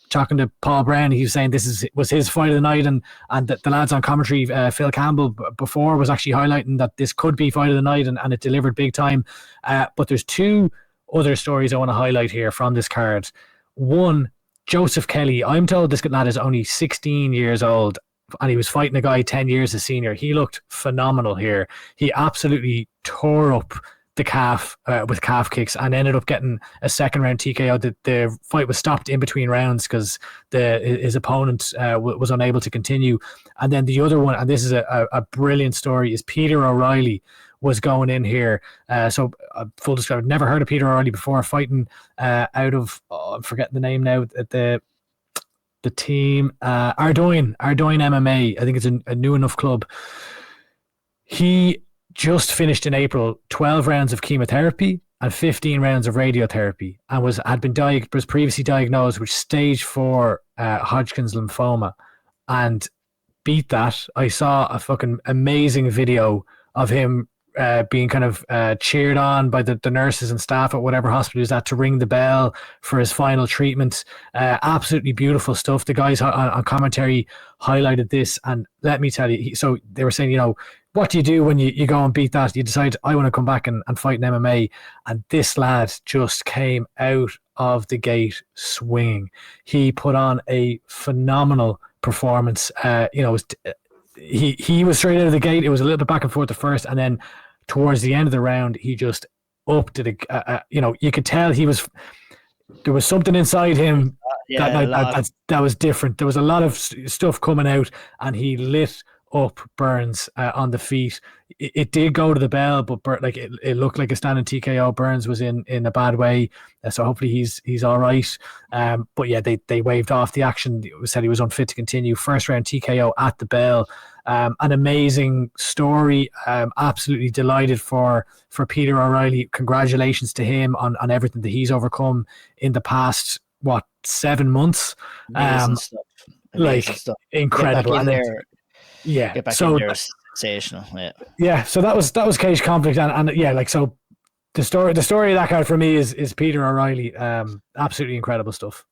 C: Talking to Paul Brown, he was saying this was his fight of the night, and the lads on commentary, Phil Campbell before was actually highlighting that this could be fight of the night, and it delivered big time. But there's two other stories I want to highlight here from this card. One, Joseph Kelly. I'm told this lad is only 16 years old, and he was fighting a guy 10 years his senior. He looked phenomenal here. He absolutely tore up the calf with calf kicks and ended up getting a second round TKO. The fight was stopped in between rounds because his opponent was unable to continue. And then the other one, and this is a brilliant story, is Peter O'Reilly was going in here. So full disclosure, never heard of Peter O'Reilly before, fighting out of, I'm forgetting the name now, the team, Ardoyne MMA. I think it's a new enough club. He just finished in April 12 rounds of chemotherapy and 15 rounds of radiotherapy, and was previously diagnosed with stage 4 Hodgkin's lymphoma, and beat that. I saw a fucking amazing video of him being kind of cheered on by the nurses and staff at whatever hospital he's at to ring the bell for his final treatment. Absolutely beautiful stuff. The guys on commentary highlighted this, and let me tell you, so they were saying, what do you do when you go and beat that? You decide, I want to come back and fight in MMA. And this lad just came out of the gate swinging. He put on a phenomenal performance. He was straight out of the gate. It was a little bit back and forth at first, and then towards the end of the round, he just upped it. You could tell there was something inside him that night that was different. There was a lot of stuff coming out, and he lit up Burns on the feet. It did go to the bell, but it looked like a standing TKO. Burns was in a bad way, so hopefully he's all right. But yeah, they waved off the action. It said he was unfit to continue. First round TKO at the bell. An amazing story. Absolutely delighted for Peter O'Reilly. Congratulations to him on everything that he's overcome in the past 7 months. Amazing stuff. Incredible.
A: Get back in there.
C: Yeah,
A: get back in there. Sensational.
C: Yeah. So that was cage conflict, and so the story of that card for me is Peter O'Reilly. Absolutely incredible stuff.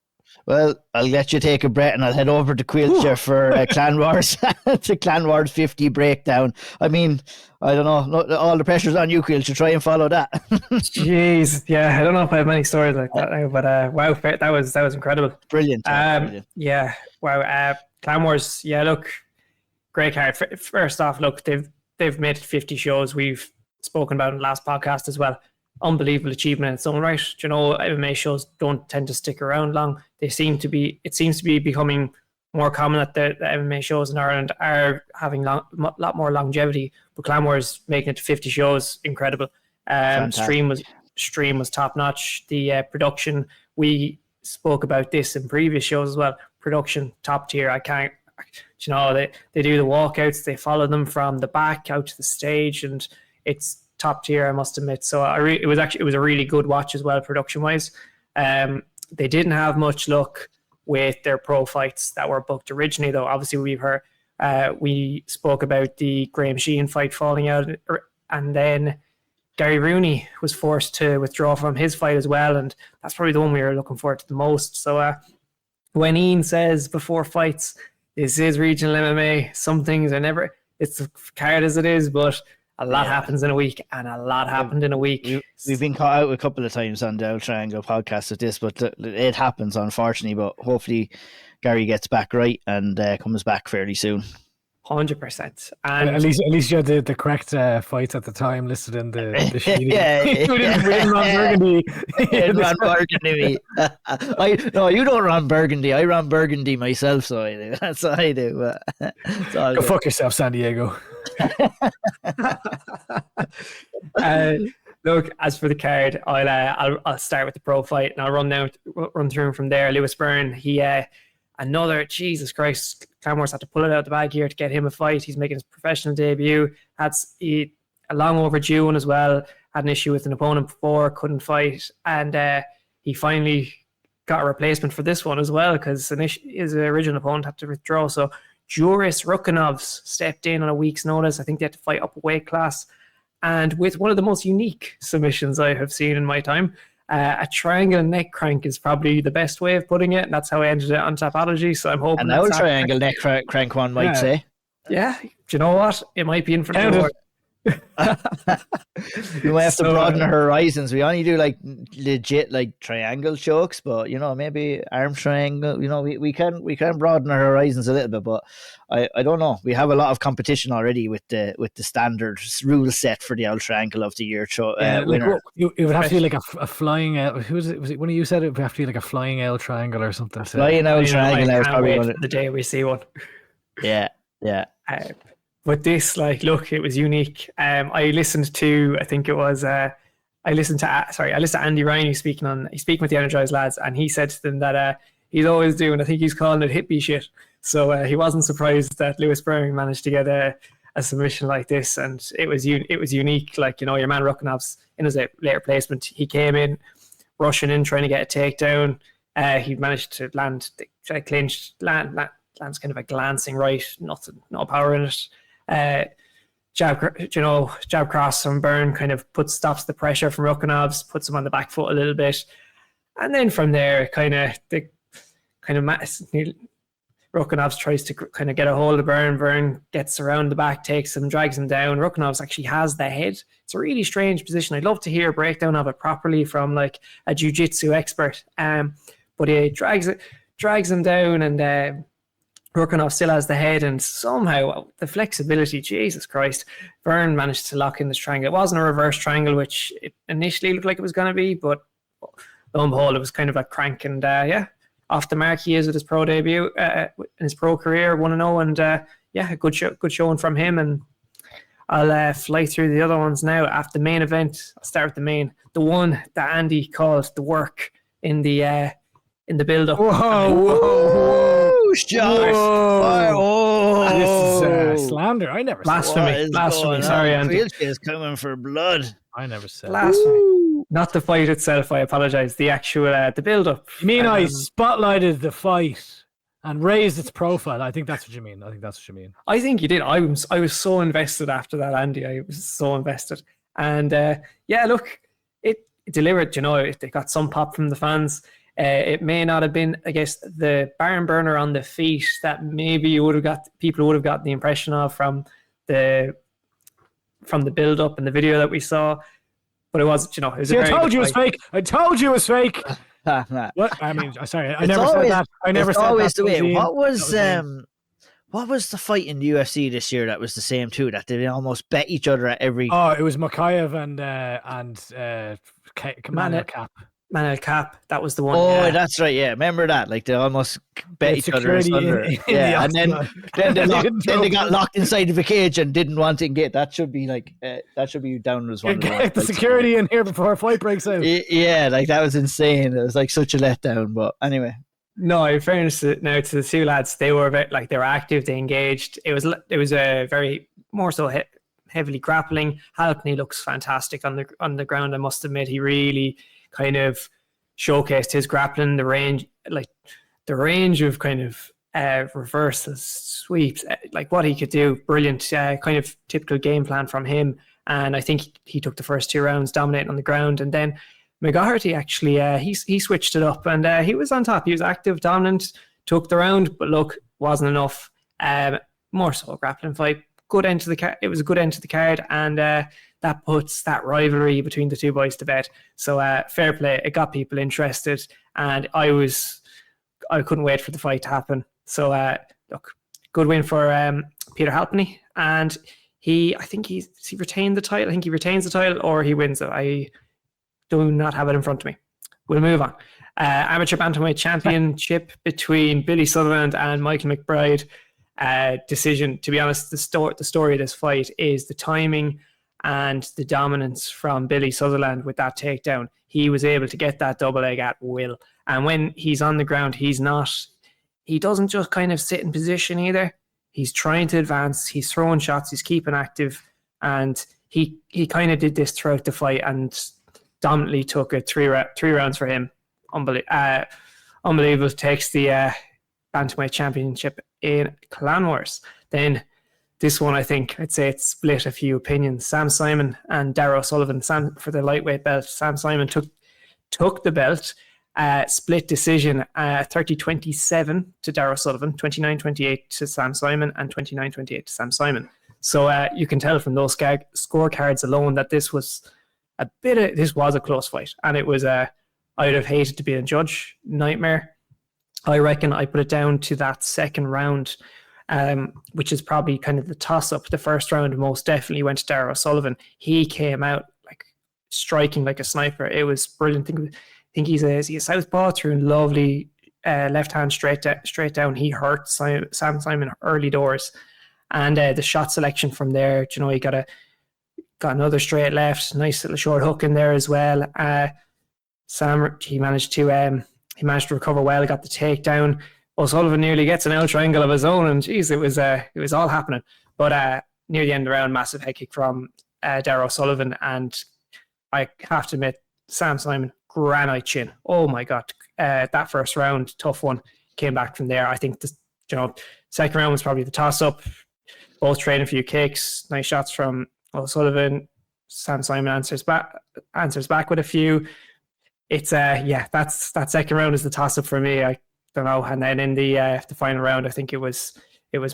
A: Well, I'll let you take a breath, and I'll head over to Caoilte for Clan Wars, to Clan Wars 50 breakdown. I mean, I don't know, all the pressure's on you, Caoilte, to try and follow that.
B: Jeez, yeah, I don't know if I have many stories like that now, but wow, that was incredible.
A: Brilliant.
B: Brilliant. Yeah, wow. Clan Wars, yeah, look, great card. First off, look, they've made 50 shows. We've spoken about it in the last podcast as well. Unbelievable achievement in its own right. MMA shows don't tend to stick around long. It seems to be becoming more common that the MMA shows in Ireland are having a lot more longevity. But Clan Wars making it to 50 shows, incredible. Stream was top notch. The production, we spoke about this in previous shows as well. Production top tier. I can't. They do the walkouts. They follow them from the back out to the stage, and it's top tier, I must admit. So it was a really good watch as well, production wise. They didn't have much luck with their pro fights that were booked originally, though. Obviously, we spoke about the Graham Sheehan fight falling out, and then Gary Rooney was forced to withdraw from his fight as well, and that's probably the one we were looking forward to the most. So when Ian says before fights, this is regional MMA, some things are never, it's as card as it is, but a lot happens in a week, and a lot happened in a week.
A: We've been caught out a couple of times on the Old Triangle podcast with this, but it happens, unfortunately. But hopefully Garry gets back right and comes back fairly soon.
B: 100%. And
C: at least you had the correct fights at the time listed in the sheet. We didn't run Burgundy.
A: Ron Burgundy. No, you don't run Burgundy. I run Burgundy myself, so I do. That's what I do.
C: Go fuck yourself, San Diego.
B: Look, as for the card, I'll start with the pro fight, and I'll run through from there. Lewis Byrne, he another, Jesus Christ, Clan Wars had to pull it out of the bag here to get him a fight. He's making his professional debut. A long overdue one as well. Had an issue with an opponent before, couldn't fight, and he finally got a replacement for this one as well, because his original opponent had to withdraw. So Juris Rukanovs stepped in on a week's notice. I think they had to fight up a weight class, and with one of the most unique submissions I have seen in my time. A triangle neck crank is probably the best way of putting it, and that's how I ended it on Topology. So I'm hoping
A: An old triangle neck crank, one might say.
B: Yeah, do you know what? It might be in for the award.
A: We might have to broaden our horizons. We only do like legit like triangle chokes, but maybe arm triangle. We can broaden our horizons a little bit, but I don't know. We have a lot of competition already with the standard rule set for the old triangle of the year winner.
C: It would have to be like a flying L. Who was it? Was it one of you said it would have to be like a flying L triangle or something?
A: Flying L triangle.
B: I can't wait for the day we see one.
A: Yeah.
B: But this, look, it was unique. I listened to, I listened to Andy Ryan, he's speaking with the Energized lads, and he said to them that he's always doing, I think he's calling it hippie shit. So he wasn't surprised that Lewis Burn managed to get a submission like this, and it was unique. Your man Rukanov's in his later placement, he came in, rushing in, trying to get a takedown. He managed to land, lands kind of a glancing right, no power in it. Jab cross from Byrne kind of stops the pressure from Rukanovs, puts him on the back foot a little bit, and then from there, Rukanovs tries to kind of get a hold of Byrne. Byrne gets around the back, takes him, drags him down. Rukanovs actually has the head. It's a really strange position. I'd love to hear a breakdown of it properly from like a jiu-jitsu expert. But he drags him down, and Rukanov still has the head, and somehow the flexibility, Jesus Christ, Byrne managed to lock in this triangle. It wasn't a reverse triangle, which it initially looked like it was going to be, but lo and behold, it was kind of a crank, and off the mark he is with his pro debut, in his pro career, 1-0, and a good showing from him. And I'll fly through the other ones now. After the main event, I'll start with the one that Andy called the work in the build-up.
C: Whoa.
A: Oh,
C: this is slander. I never
B: said blasphemy. Sorry, Andy.
A: Caoilte is coming for blood.
C: I never said
B: blasphemy. Not the fight itself. I apologize. The actual the build-up.
C: You mean I spotlighted the fight and raised its profile? I think that's what you mean.
B: I think you did. I was so invested after that, Andy. I was so invested, and look, it delivered. They got some pop from the fans. It may not have been, I guess, the barn burner on the feet that maybe people would have got the impression of from the build up and the video that we saw, but it was, it was.
C: See, I told you it was fake. I told you it was fake. What? I mean, sorry, I never said that. I never said that.
A: The way. What was the fight in the UFC this year that was the same too? That they almost bet each other at every.
C: Oh, it was Maguire and Manel Cap.
B: Manel Cap, that was the one.
A: Oh, that's right. Yeah, remember that? Like they almost bet each other. And then they got locked inside of a cage and didn't want to get. That should be down as one.
C: Get the security in here before a fight breaks out.
A: Yeah, like that was insane. It was like such a letdown. But anyway.
B: No, in fairness now to the two lads, they were they were active, they engaged. It was a very more so heavily grappling. Halpney looks fantastic on the ground. I must admit, he really kind of showcased his grappling, the range of kind of reversals, sweeps, like what he could do. Brilliant, kind of typical game plan from him. And I think he took the first 2 rounds dominating on the ground, and then McCarthy actually he switched it up, and he was on top. He was active, dominant, took the round, but look, wasn't enough. More so a grappling fight. Good end to the card. It was a good end to the card, and that puts that rivalry between the two boys to bed. So fair play. It got people interested, and I couldn't wait for the fight to happen. So look, good win for Peter Halpney, and I think he retained the title. I think he retains the title or he wins it. I do not have it in front of me. We'll move on. Amateur Bantamweight Championship between Billy Sutherland and Michael McBride. Decision. To be honest, the story of this fight is the timing and the dominance from Billy Sutherland with that takedown. He was able to get that double leg at will. And when he's on the ground, he doesn't just kind of sit in position either. He's trying to advance. He's throwing shots. He's keeping active. And he kind of did this throughout the fight and dominantly took it 3 rounds for him. Unbelievable. Takes the Bantamweight Championship in Clan Wars. Then this one, I'd say it split a few opinions. Sam Simon and Darragh O'Sullivan. Sam for the lightweight belt. Sam Simon took took the belt. Split decision, 30-27 to Darragh Sullivan, 29-28 to Sam Simon, and 29-28 to Sam Simon. So you can tell from those scorecards alone that this was a close fight, and it was I'd have hated to be a judge. Nightmare. I reckon I put it down to that second round, which is probably kind of the toss-up. The first round most definitely went to Darragh Sullivan. He came out like striking like a sniper. It was brilliant. I think he's a southpaw, through lovely left hand straight down. He hurt Sam Simon early doors, and the shot selection from there. You know, he got another straight left, nice little short hook in there as well. Sam, he managed to recover well, got the takedown. O'Sullivan nearly gets an L triangle of his own, and geez, it was all happening. But near the end of the round, massive head kick from Darragh O'Sullivan, and I have to admit, Sam Simon, granite chin. Oh my God. That first round, tough one. Came back from there. I think second round was probably the toss-up. Both trading a few kicks. Nice shots from O'Sullivan. Sam Simon answers back with a few. It's that second round is the toss-up for me. I don't know. And then in the final round, I think it was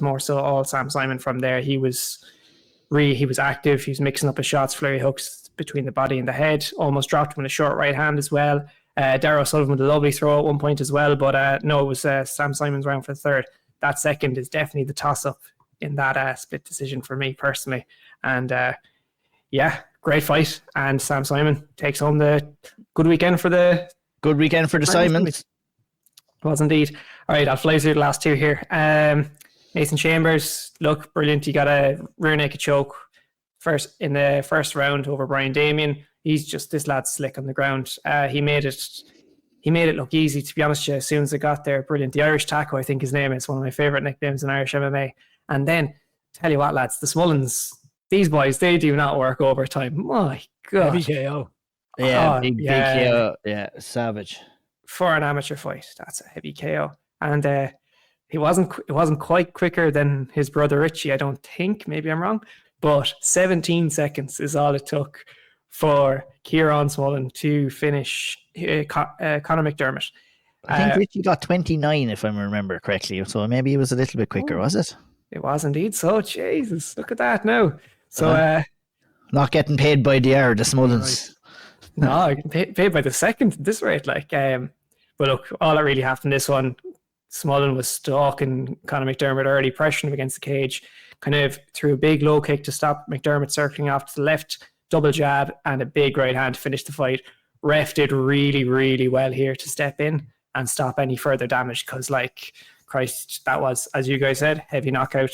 B: more so all Sam Simon from there. He was active. He was mixing up his shots, flurry hooks between the body and the head. Almost dropped him with a short right hand as well. Darragh Sullivan with a lovely throw at one point as well, but no, it was Sam Simon's round for the third. That second is definitely the toss-up in that split decision for me personally. And great fight. And Sam Simon takes home the good weekend for the
A: Simons.
B: It was indeed. All right, I'll fly through the last two here. Nathan Chambers, look, brilliant. He got a rear naked choke in the first round over Brian Damien. This lad's slick on the ground. He made it look easy, to be honest with you, as soon as it got there. Brilliant. The Irish Taco, I think his name is one of my favourite nicknames in Irish MMA. And then, tell you what, lads, the Smullins, these boys, they do not work overtime. My God.
C: Heavy KO.
A: Yeah, big KO. Yeah, savage.
B: For an amateur fight, that's a heavy KO. And it wasn't quite quicker than his brother Richie, I don't think. Maybe I'm wrong. But 17 seconds is all it took for Kieran Smullen to finish Conor McDermott.
A: I think Richie got 29, if I remember correctly. So maybe it was a little bit quicker, was it?
B: It was indeed. So, Jesus, look at that now. So,
A: not getting paid by the hour, the Smullens.
B: Right. No, I get paid by the second at this rate. But look, all that really happened this one, Smullen was stalking Conor McDermott early, pressuring him against the cage, kind of threw a big low kick to stop McDermott circling off to the left, double jab, and a big right hand to finish the fight. Ref did really, really well here to step in and stop any further damage because, Christ, that was, as you guys said, heavy knockout.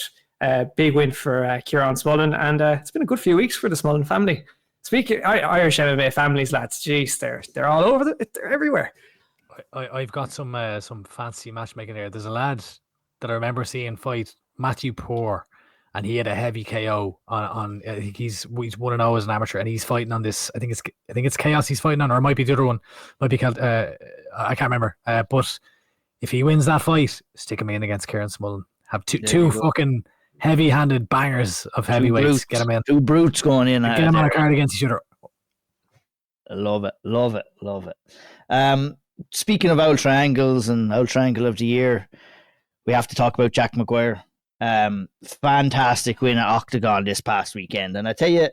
B: Big win for Kieran Smullen, and it's been a good few weeks for the Smullen family. Speaking Irish MMA families, lads, jeez, they're all over. They're everywhere.
C: I've got some fancy matchmaking there. There's a lad that I remember seeing fight Matthew Poore, and he had a heavy KO on I think he's 1-0 as an amateur, and he's fighting on this. I think it's Chaos he's fighting on, or it might be the other one. Might be called. I can't remember. But if he wins that fight, stick him in against Kieran Smullen. Have two fucking heavy-handed bangers of heavyweights. Get him in.
A: Two brutes going in.
C: Get them on a card against each other.
A: Love it. Speaking of Auld Triangles and Auld Triangle of the Year, we have to talk about Jack Maguire. Fantastic win at Oktagon this past weekend. And I tell you,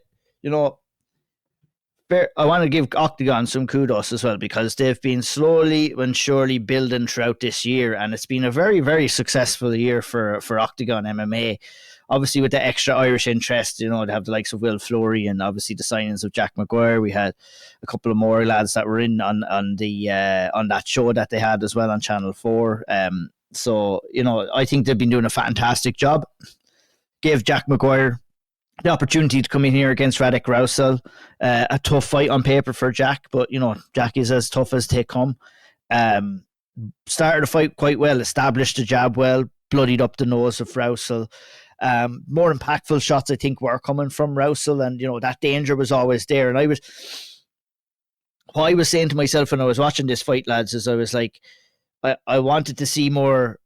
A: I want to give Oktagon some kudos as well, because they've been slowly and surely building throughout this year, and it's been a very, very successful year for Oktagon MMA. Obviously, with the extra Irish interest, they have the likes of Will Fleury, and obviously the signings of Jack Maguire. We had a couple of more lads that were in on that show that they had as well on Channel 4. So I think they've been doing a fantastic job. Gave Jack Maguire the opportunity to come in here against Radek Rousel. A tough fight on paper for Jack, but Jack is as tough as they come. Started the fight quite well, established the jab well, bloodied up the nose of Rousel. More impactful shots, I think, were coming from Rousel, and that danger was always there. And what I was saying to myself when I was watching this fight, lads, is I was like, I wanted to see more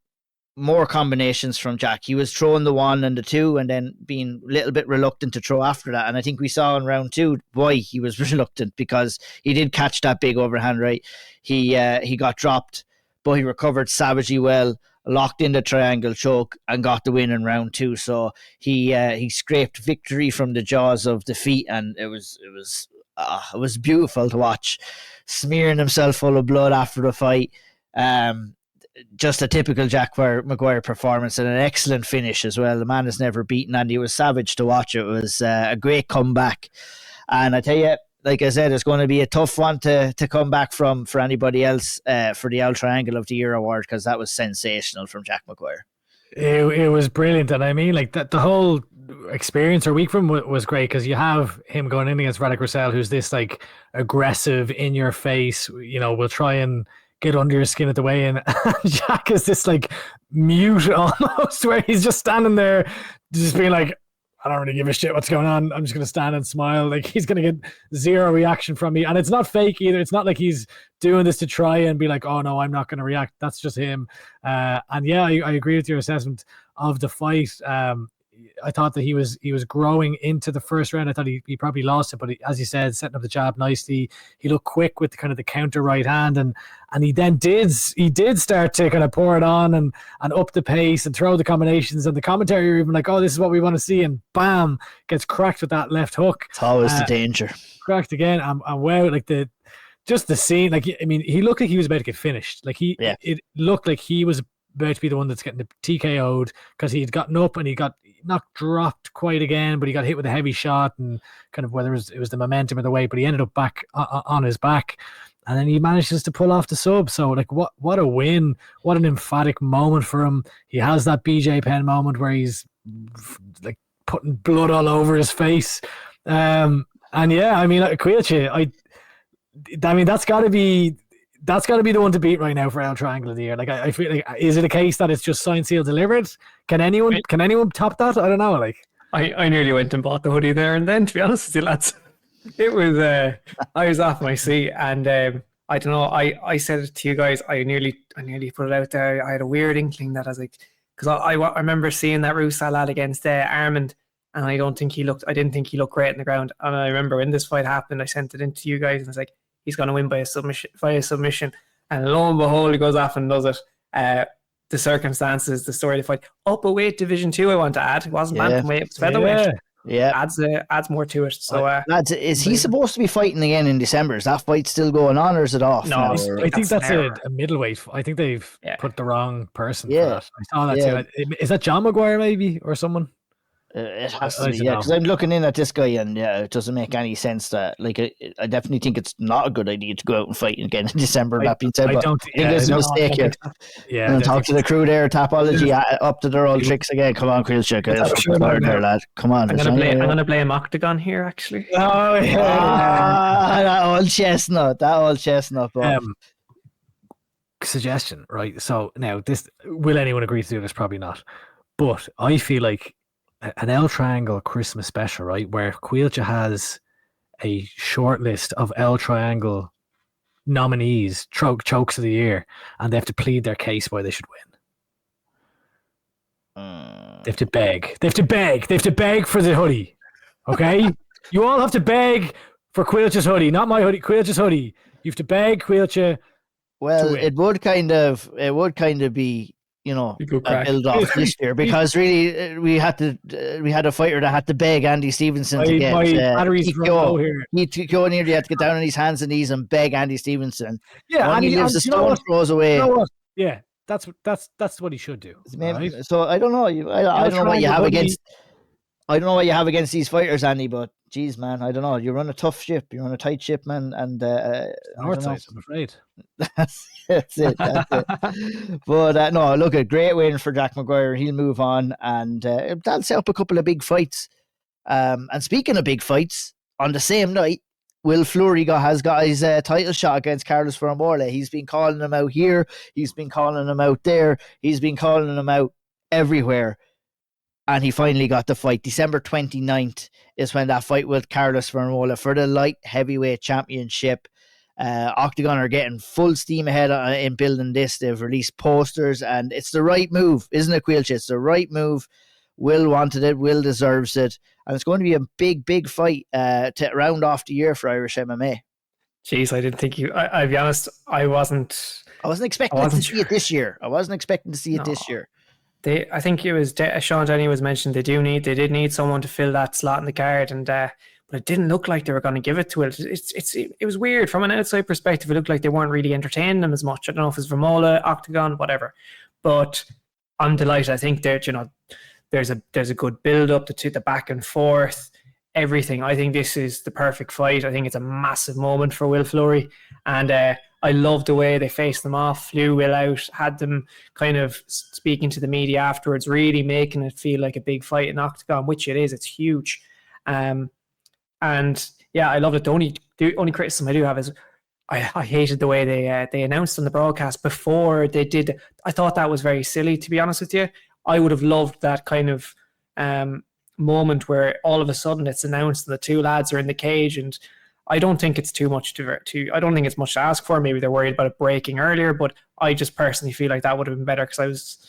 A: more combinations from Jack. He was throwing the 1 and the 2 and then being a little bit reluctant to throw after that. And I think we saw in round 2 why he was reluctant, because he did catch that big overhand right. He got dropped, but he recovered savagely well, locked in the triangle choke and got the win in round 2. So he scraped victory from the jaws of defeat, and it was beautiful to watch, smearing himself full of blood after the fight. Just a typical Jack Maguire performance, and an excellent finish as well. The man is never beaten, and he was savage to watch. It was a great comeback, and I tell you, like I said, it's going to be a tough one to come back from for anybody else for the Auld Triangle of the Year award, because that was sensational from Jack Maguire.
C: It was brilliant, and I mean, like the whole experience or week from was great, because you have him going in against Radek Roussel, who's this like aggressive, in your face, will try and get under your skin at the weigh-in. Jack is this like mute almost, where he's just standing there just being like, I don't really give a shit what's going on. I'm just going to stand and smile. Like, he's going to get zero reaction from me. And it's not fake either. It's not like he's doing this to try and be like, oh no, I'm not going to react. That's just him. And yeah, I agree with your assessment of the fight. I thought that he was growing into the first round. I thought he probably lost it, but as you said, setting up the jab nicely. He looked quick with kind of the counter right hand, and he then did start to kind of pour it on and up the pace and throw the combinations. And the commentary were even like, "Oh, this is what we want to see," and bam, gets cracked with that left hook.
A: It's always the danger.
C: Cracked again, and wow, like the scene. Like, I mean, he looked like he was about to get finished. Like it looked like he was about to be the one that's getting the TKO'd, because he'd gotten up and he got not dropped quite again, but he got hit with a heavy shot, and kind of whether it was the momentum of the weight, but he ended up back on his back, and then he manages to pull off the sub. So like, what a win, what an emphatic moment for him. He has that BJ Penn moment where he's like putting blood all over his face, and yeah, I mean, Caoilte, I mean, that's got to be the one to beat right now for Auld Triangle of the Year. Like, I feel like, is it a case that it's just signed, sealed, delivered? Can anyone top that? I don't know. Like,
B: I nearly went and bought the hoodie there and then, to be honest with you, lads. It was I was off my seat, and I don't know. I said it to you guys. I nearly put it out there. I had a weird inkling that I was like, because I remember seeing that Roussel lad against Armand, and I didn't think he looked great in the ground. And I remember when this fight happened, I sent it in to you guys, and I was like, he's going to win by a submission. And lo and behold, he goes off and does it. The circumstances, the story of the fight. Up a weight, Division 2, I want to add. It wasn't bantamweight, it was featherweight.
A: Yeah.
B: Adds more to it. So,
A: lads, is he supposed to be fighting again in December? Is that fight still going on, or is it off?
C: No, I think that's a middleweight. I think they've put the wrong person for that. I saw that too. Is that John Maguire maybe, or someone?
A: It has to be, because I'm looking in at this guy, and it doesn't make any sense that, like, I definitely think it's not a good idea to go out and fight again in December. That being said, I think there's a mistake here. Yeah, and talk to the crew there, Tapology, up to their old tricks again. Come on, Caoilte, lad. Come on.
B: I'm gonna blame Oktagon here, actually.
C: Oh yeah,
A: that old chestnut.
C: Suggestion, right? So now, will anyone agree to do this? Probably not. But I feel like an Auld Triangle Christmas special, right, where Caoilte has a short list of Auld Triangle nominees, chokes of the year, and they have to plead their case why they should win. They have to beg. They have to beg for the hoodie. Okay? You all have to beg for Caoilte's hoodie, not my hoodie, Caoilte's hoodie. You have to beg Caoilte.
A: Well, it would kind of be, a build off this year, because really we had a fighter that had to beg Andy Stevenson to get TKO nearly had to get down on his hands and knees and beg Andy Stevenson.
C: Yeah,
A: and he lives a stone throws away.
C: You know what? Yeah, that's what he should do. Right?
A: So I don't know. I don't know what you have against. I don't know what you have against these fighters, Andy, but geez, man, I don't know. You run a tough ship. You run a tight ship, man, and
C: north side, I'm afraid.
A: That's it. But no, look, a great win for Jack Maguire. He'll move on, and that'll set up a couple of big fights. And speaking of big fights, on the same night, Will Fleury has got his title shot against Carlos Vermorle. He's been calling him out here. He's been calling him out there. He's been calling him out everywhere. And he finally got the fight. December 29th is when that fight with Carlos Vermorle for the light heavyweight championship. Oktagon are getting full steam ahead in building this. They've released posters, and it's the right move, isn't it, Caoilte? It's the right move. Will wanted it, Will deserves it, and it's going to be a big fight to round off the year for Irish MMA.
B: Jeez, I didn't think I'll be honest, I wasn't
A: expecting to see it this year. I wasn't expecting to see it this year.
B: I think it was Sean Denny was mentioned. They did need someone to fill that slot in the card, and but it didn't look like they were going to give it to it. It was weird from an outside perspective. It looked like they weren't really entertaining them as much. I don't know if it's Vermola, Oktagon, whatever. But I'm delighted. I think there's a good build up to the back and forth, everything. I think this is the perfect fight. I think it's a massive moment for Will Fleury, and I love the way they faced them off, flew Will out, had them kind of speaking to the media afterwards, really making it feel like a big fight in Oktagon, which it is. It's huge. And yeah, I love it. The only criticism I do have is I hated the way they announced on the broadcast before they did. I thought that was very silly, to be honest with you. I would have loved that kind of moment where all of a sudden it's announced and the two lads are in the cage, and I don't think it's too much I don't think it's much to ask for. Maybe they're worried about it breaking earlier, but I just personally feel like that would have been better, because I was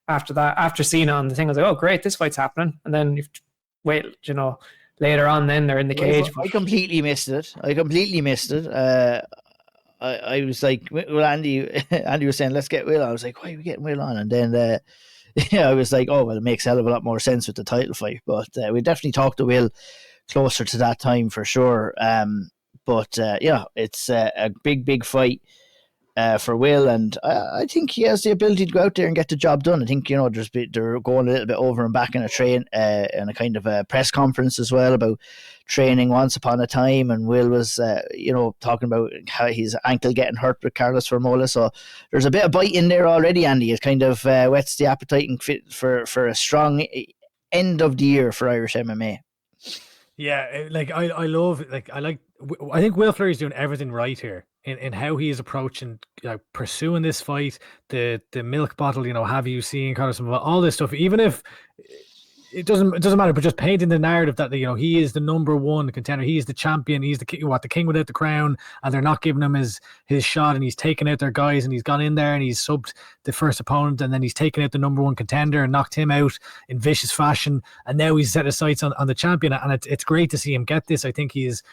B: after seeing it on the thing, I was like, oh great, this fight's happening, and then you have to wait, later on, then they're in the cage.
A: I completely missed it. I was like, well, Andy was saying, let's get Will on. I was like, why are we getting Will on? And then I was like, oh, well, it makes a hell of a lot more sense with the title fight. But we definitely talked to Will closer to that time for sure. But it's a big fight for Will, and I think he has the ability to go out there and get the job done. I think they're going a little bit over and back in a in a kind of a press conference as well about training once upon a time, and Will was talking about how his ankle getting hurt with Carlos Vermola. So there's a bit of bite in there already, Andy. It kind of whets the appetite and fit for a strong end of the year for Irish MMA.
C: Yeah, I think Will Fleury's doing everything right here in how he is approaching, pursuing this fight, the milk bottle, have you seen kind of some all this stuff, even if it doesn't matter, but just painting the narrative that he is the number one contender, he's the champion, he's the king without the crown, and they're not giving him his shot, and he's taken out their guys, and he's gone in there and he's subbed the first opponent, and then he's taken out the number one contender and knocked him out in vicious fashion, and now he's set his sights on the champion, and it's great to see him get this. I think he's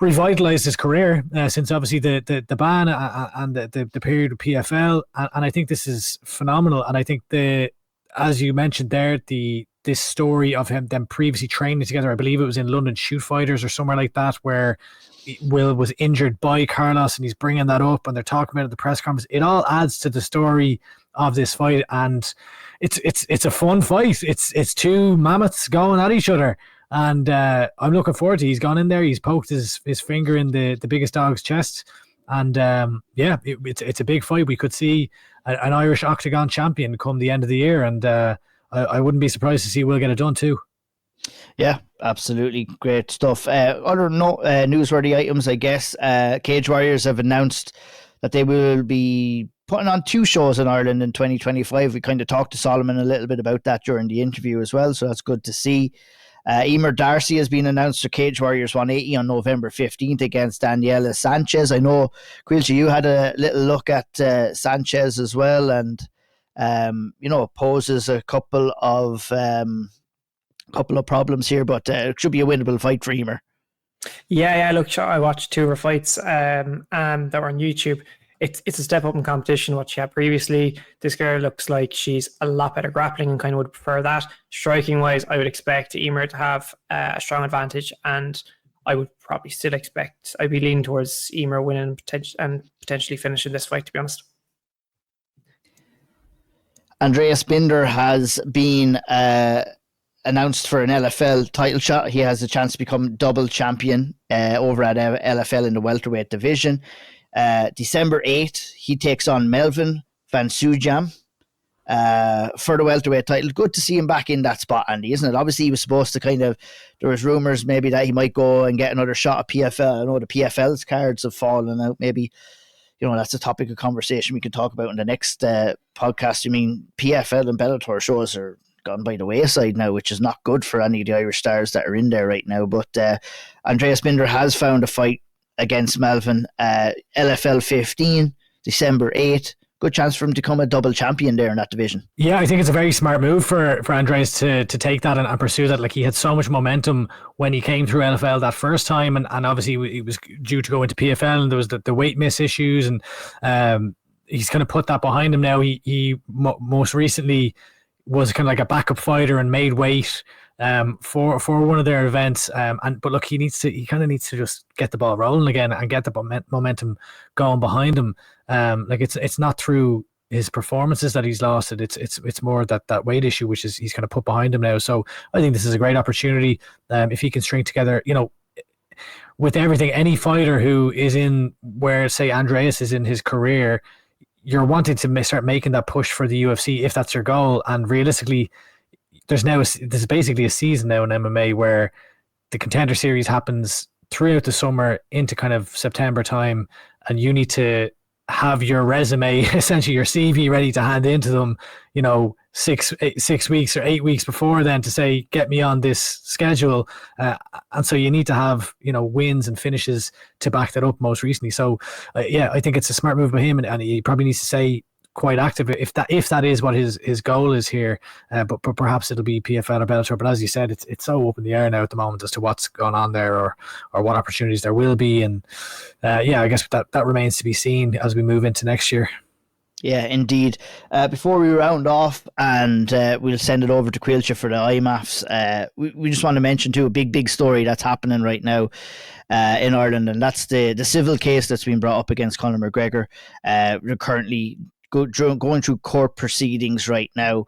C: revitalized his career since obviously the ban and the period of PFL, and I think this is phenomenal. And I think as you mentioned there, this story of them previously training together, I believe it was in London Shoot Fighters or somewhere like that, where Will was injured by Carlos, and he's bringing that up, and they're talking about it at the press conference. It all adds to the story of this fight, and it's a fun fight. It's two mammoths going at each other, and I'm looking forward to it. He's gone in there, he's poked his finger in the biggest dog's chest, and it's a big fight. We could see an Irish Oktagon champion come the end of the year, and I wouldn't be surprised to see Will get it done too.
A: Yeah, absolutely. Great stuff. Other newsworthy items, I guess. Cage Warriors have announced that they will be putting on 2 shows in Ireland in 2025. We kind of talked to Solomon a little bit about that during the interview as well, so that's good to see. Emer Darcy has been announced for Cage Warriors 180 on November 15th against Daniela Sanchez. I know, Caoilte, you had a little look at Sanchez as well, and poses a couple of problems here, but it should be a winnable fight for Emer.
B: Yeah. Look, I watched 2 of her fights that were on YouTube. It's a step up in competition what she had previously. This girl looks like she's a lot better grappling and kind of would prefer that. Striking wise, I would expect Emer to have a strong advantage, and I would probably still expect, I'd be leaning towards Emer winning and potentially finishing this fight, to be honest.
A: Andreas Binder has been announced for an LFL title shot. He has a chance to become double champion over at LFL in the welterweight division. December 8th, he takes on Melvin Van Sujam for the welterweight title. Good to see him back in that spot, Andy, isn't it? Obviously, he was supposed to there was rumours maybe that he might go and get another shot at PFL. I know the PFL's cards have fallen out. Maybe, that's a topic of conversation we could talk about in the next podcast. I mean, PFL and Bellator shows are gone by the wayside now, which is not good for any of the Irish stars that are in there right now. But Andreas Binder has found a fight against Melvin. LFL 15, December 8th. Good chance for him to become a double champion there in that division.
C: Yeah, I think it's a very smart move for Andreeas to take that and pursue that. Like, he had so much momentum when he came through LFL that first time, and obviously he was due to go into PFL, and there was the weight miss issues, and he's kind of put that behind him now. He most recently was kind of like a backup fighter and made weight for one of their events. But look, he kind of needs to just get the ball rolling again and get the momentum going behind him. Like, it's not through his performances that he's lost it. It's more that weight issue, which is he's kind of put behind him now. So I think this is a great opportunity if he can string together, with everything. Any fighter who is in where, say, Andreeas is in his career, you're wanting to start making that push for the UFC if that's your goal. And realistically, there's basically a season now in MMA where the Contender Series happens throughout the summer into kind of September time, and you need to have your resume, essentially your CV, ready to hand into them, 6 weeks or 8 weeks before then, to say, get me on this schedule. And so you need to have, wins and finishes to back that up most recently. So I think it's a smart move by him, and he probably needs to stay quite active if that is what his goal is here. But perhaps it'll be PFL or Bellator. But as you said, it's so up in the air now at the moment as to what's going on there or what opportunities there will be. And I guess that remains to be seen as we move into next year.
A: Yeah, indeed. Before we round off and we'll send it over to Caoilte for the IMMAFs, we just want to mention too a big story that's happening right now in Ireland, and that's the civil case that's been brought up against Conor McGregor. We're currently going through court proceedings right now.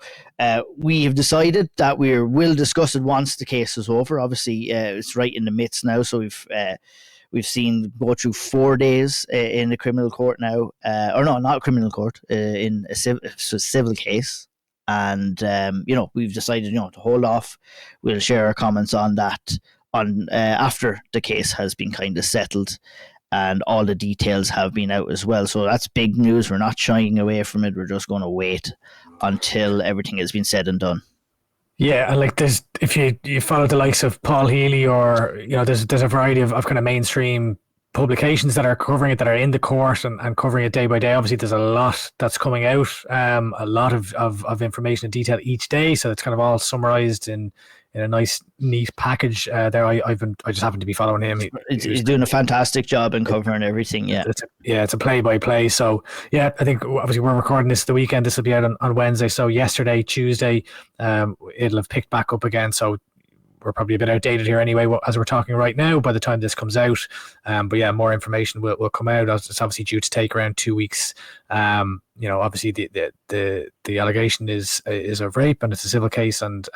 A: We have decided that we'll discuss it once the case is over. Obviously, it's right in the midst now, so we've seen go through 4 days in the criminal court now, or no, not criminal court, in a civil case, and we've decided to hold off. We'll share our comments on that after the case has been kind of settled and all the details have been out as well. So that's big news. We're not shying away from it. We're just going to wait until everything has been said and done.
C: Yeah, and like if you follow the likes of Paul Healy or there's a variety of kind of mainstream publications that are covering it, that are in the court and covering it day by day. Obviously, there's a lot that's coming out, a lot of information and detail each day. So it's kind of all summarized in a nice, neat package there. I just happen to be following him.
A: He's doing a fantastic job in covering everything. Yeah,
C: it's a play-by-play. So yeah, I think obviously we're recording this the weekend. This will be out on Wednesday. So yesterday, Tuesday, it'll have picked back up again. So we're probably a bit outdated here anyway, as we're talking right now, by the time this comes out. But yeah, more information will come out. It's obviously due to take around 2 weeks. Obviously the allegation is of rape, and it's a civil case, and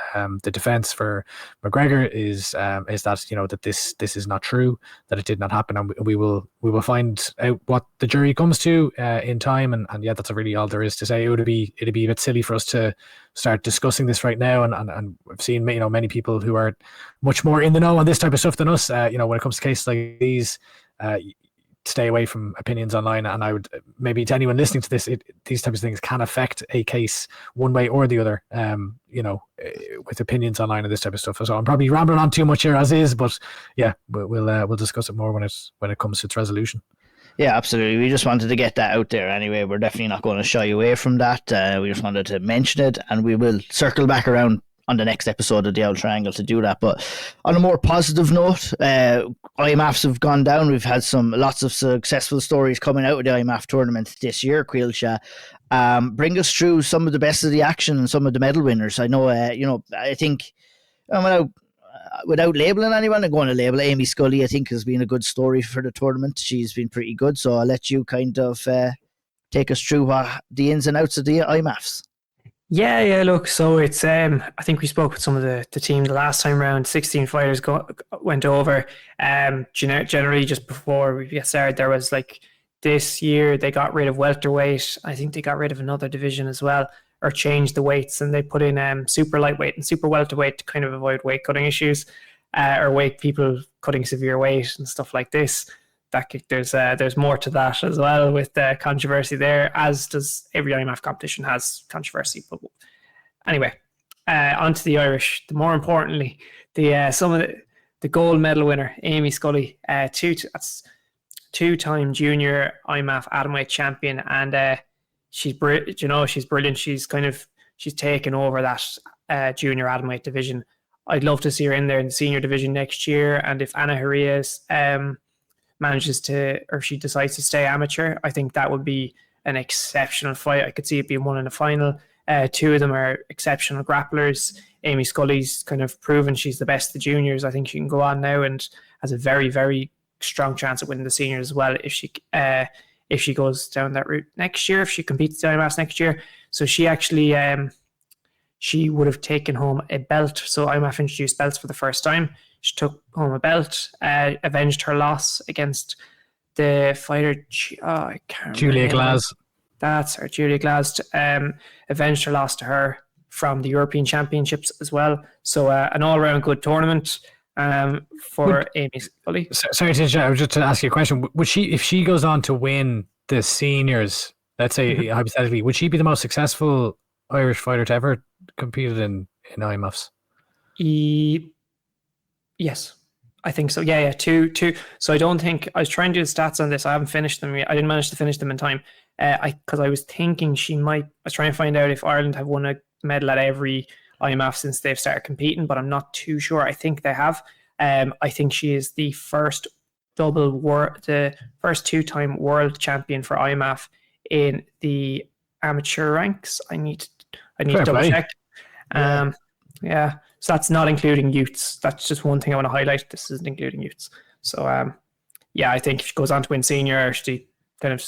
C: the defense for McGregor is that that this is not true, that it did not happen, and we will find out what the jury comes to in time. And yeah, that's really all there is to say. It'd be a bit silly for us to start discussing this right now, and I've seen many people who are much more in the know on this type of stuff than us. When it comes to cases like these, stay away from opinions online. And I would, maybe to anyone listening to this, these types of things can affect a case one way or the other, with opinions online and this type of stuff. So I'm probably rambling on too much here as is, but yeah, we'll discuss it more when it comes to its resolution.
A: Yeah, absolutely. We just wanted to get that out there anyway. We're definitely not going to shy away from that. We just wanted to mention it, and we will circle back around on the next episode of the Old Triangle to do that. But on a more positive note, IMMAFs have gone down. We've had lots of successful stories coming out of the IMMAF tournament this year. Caoilte, bring us through some of the best of the action and some of the medal winners. I know, I think without labelling anyone, I'm going to label Amy Scully. I think has been a good story for the tournament. She's been pretty good. So I'll let you kind of take us through the ins and outs of the IMMAFs.
B: Yeah, look, so it's I think we spoke with some of the team the last time round. 16 fighters went over. Generally, just before we get started, there was this year they got rid of welterweight. I think they got rid of another division as well, or changed the weights, and they put in super lightweight and super welterweight to kind of avoid weight cutting issues, or weight people cutting severe weight and stuff like this. There's more to that as well, with the controversy there, as does every IMMAF competition has controversy. But anyway, onto the Irish. More importantly, some of the gold medal winner, Amy Scully, that's two-time junior IMMAF atomweight champion, and she's brilliant. She's taken over that junior atomweight division. I'd love to see her in there in the senior division next year. And if Andreeas manages to, or she decides to stay amateur, I think that would be an exceptional fight. I could see it being won in the final. Two of them are exceptional grapplers. Amy Scully's kind of proven she's the best of the juniors. I think she can go on now and has a very, very strong chance of winning the seniors as well if she goes down that route next year, if she competes at IMMAF next year. So she actually she would have taken home a belt. So IMMAF introduced belts for the first time. She took home a belt, avenged her loss against the fighter, I can't remember.
C: Julia Glass.
B: That's her, Julia Glass. Avenged her loss to her from the European Championships as well. So an all-round good tournament for Amy Scully.
C: Sorry to interrupt, just to ask you a question. Would she, if she goes on to win the seniors, let's say hypothetically, would she be the most successful Irish fighter to ever competed in IMMAFs?
B: Yes, I think so. Yeah. Two. So I don't think, I was trying to do the stats on this. I haven't finished them yet. I didn't manage to finish them in time. Because I was thinking I was trying to find out if Ireland have won a medal at every IMMAF since they've started competing, but I'm not too sure. I think they have. I think she is the first two-time world champion for IMMAF in the amateur ranks. I need to double check. Yeah. So that's not including youths. That's just one thing I want to highlight. This isn't including youths. So I think if she goes on to win senior, she kind of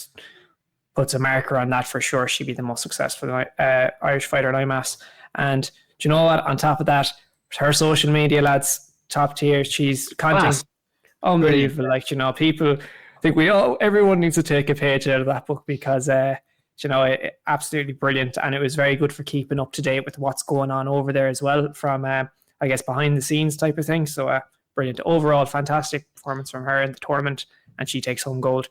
B: puts a marker on that for sure. She'd be the most successful Irish fighter in IMMAFs. And do you know what? On top of that, her social media, lads, top tier. She's content unbelievable. Like, people, I think everyone needs to take a page out of that book because absolutely brilliant. And it was very good for keeping up to date with what's going on over there as well from, I guess, behind the scenes type of thing. So brilliant. Overall, fantastic performance from her in the tournament, and she takes home gold.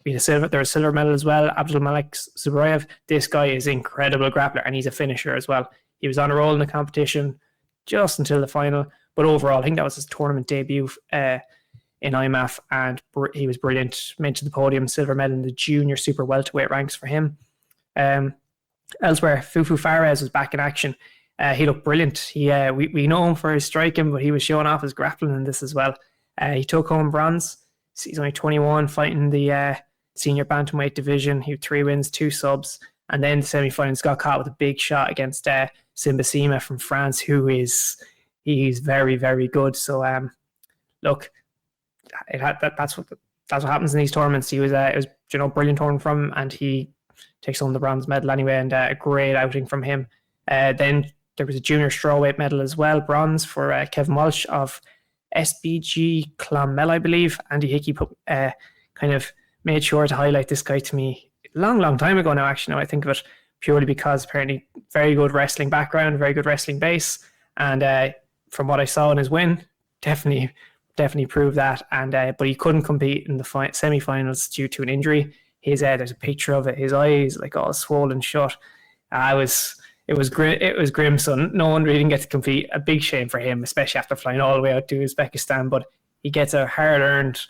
B: There's a silver medal as well. Abdulmalik Zubayev. This guy is incredible grappler, and he's a finisher as well. He was on a roll in the competition just until the final, but overall, I think that was his tournament debut in IMMAF, and he was brilliant. Made to the podium, silver medal in the junior super welterweight ranks for him. Elsewhere, Fufu Fares was back in action. He looked brilliant. We know him for his striking, but he was showing off his grappling in this as well. He took home bronze. He's only 21, fighting the senior bantamweight division. He had 3 wins, 2 subs, and then the semi-finals got caught with a big shot against Simbasima from France, he's very, very good. So look, that's what happens in these tournaments. It was brilliant tournament from him, and he takes home the bronze medal anyway, and a great outing from him. Then there was a junior strawweight medal as well, bronze for Kevin Walsh of SBG Clonmel, I believe. Andy Hickey kind of made sure to highlight this guy to me long time ago now, actually, now I think of it, purely because apparently very good wrestling background, very good wrestling base, and from what I saw in his win, definitely proved that. And but he couldn't compete in the semi-finals due to an injury. There's a picture of it, his eyes like all swollen shut. It was grim, so no one really didn't get to compete. A big shame for him, especially after flying all the way out to Uzbekistan, but he gets a hard-earned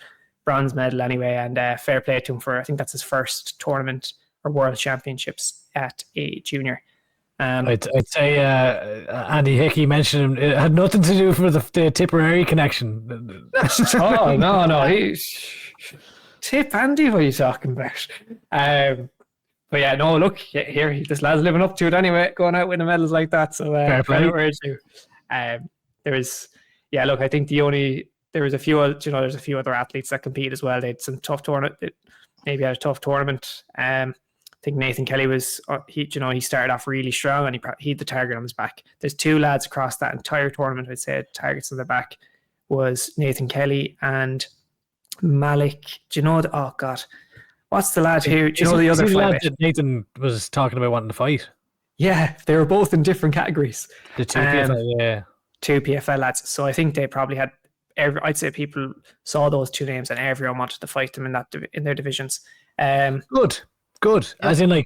B: bronze medal anyway, and fair play to him for, I think that's his first tournament or world championships at a junior.
C: I'd say Andy Hickey mentioned him. It had nothing to do with the Tipperary connection.
B: Oh, no. Tip Andy, what are you talking about? But yeah, no, look, here, this lad's living up to it anyway, going out winning medals like that. So, I think there's a few other athletes that compete as well. They had some tough tournament, maybe had a tough tournament. I think Nathan Kelly he started off really strong, and he had the target on his back. There's 2 lads across that entire tournament, I'd say, targets on their back was Nathan Kelly and Malik. What's the lad here? Do you know the other
C: lad that Nathan was talking about wanting to fight?
B: Yeah, they were both in different categories.
C: The 2 PFL, yeah.
B: 2 PFL lads. So I think they probably had, I'd say people saw those 2 names and everyone wanted to fight them in their divisions.
C: Good. Yeah. As in,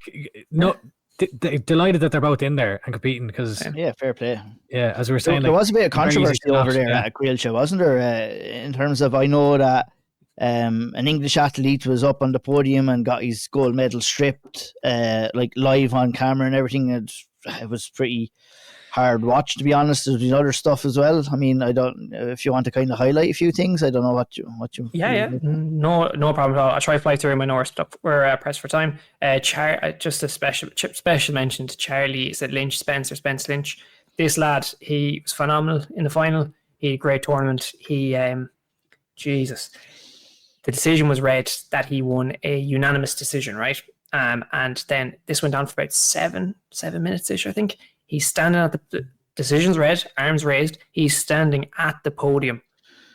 C: delighted that they're both in there and competing because...
A: Yeah, fair play.
C: Yeah, as we were saying...
A: There was a bit of controversy over there at Caoilte, wasn't there? In terms of, I know that An English athlete was up on the podium and got his gold medal stripped, like live on camera and everything. It was pretty hard watch, to be honest. There's been other stuff as well. I mean, I don't, if you want to kind of highlight a few things, I don't know what you
B: Yeah, no problem at all. I'll try to fly through my notes, but we're pressed for time. Just a special mention to Charlie. Is it Lynch, Spence Lynch? This lad, he was phenomenal in the final. He had a great tournament. Jesus, the decision was read that he won a unanimous decision, right? And then this went on for about 7 minutes ish, I think. He's standing at the decision's read, arms raised. He's standing at the podium.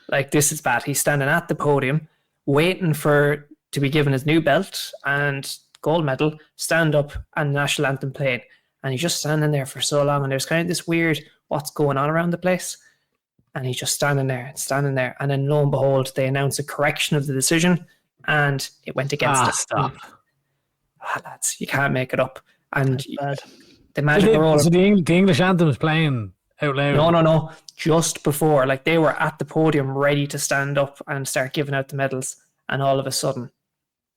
B: Like, this is bad. He's standing at the podium, waiting to be given his new belt and gold medal, stand up, and national anthem playing. And he's just standing there for so long. And there's kind of this weird, what's going on around the place? And he's just standing there. And then lo and behold, they announce a correction of the decision, and it went against it.
C: Stop.
B: Lads, you can't make it up. And
A: bad.
B: the magic roll.
C: So the English anthem is playing out loud?
B: No. Just before, like, they were at the podium ready to stand up and start giving out the medals, and all of a sudden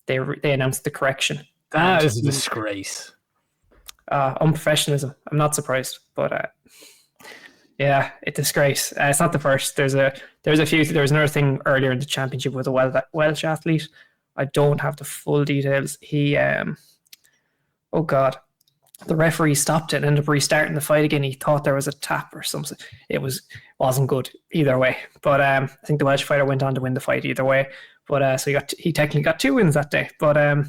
B: they announced the correction.
C: That is a disgrace.
B: Unprofessionalism. I'm not surprised, but yeah, it's a disgrace. It's not the first. There was another thing earlier in the championship with a Welsh athlete. I don't have the full details. He oh god, the referee stopped it and ended up restarting the fight again. He thought there was a tap or something. It wasn't good either way. But I think the Welsh fighter went on to win the fight either way. But so he technically got 2 wins that day. But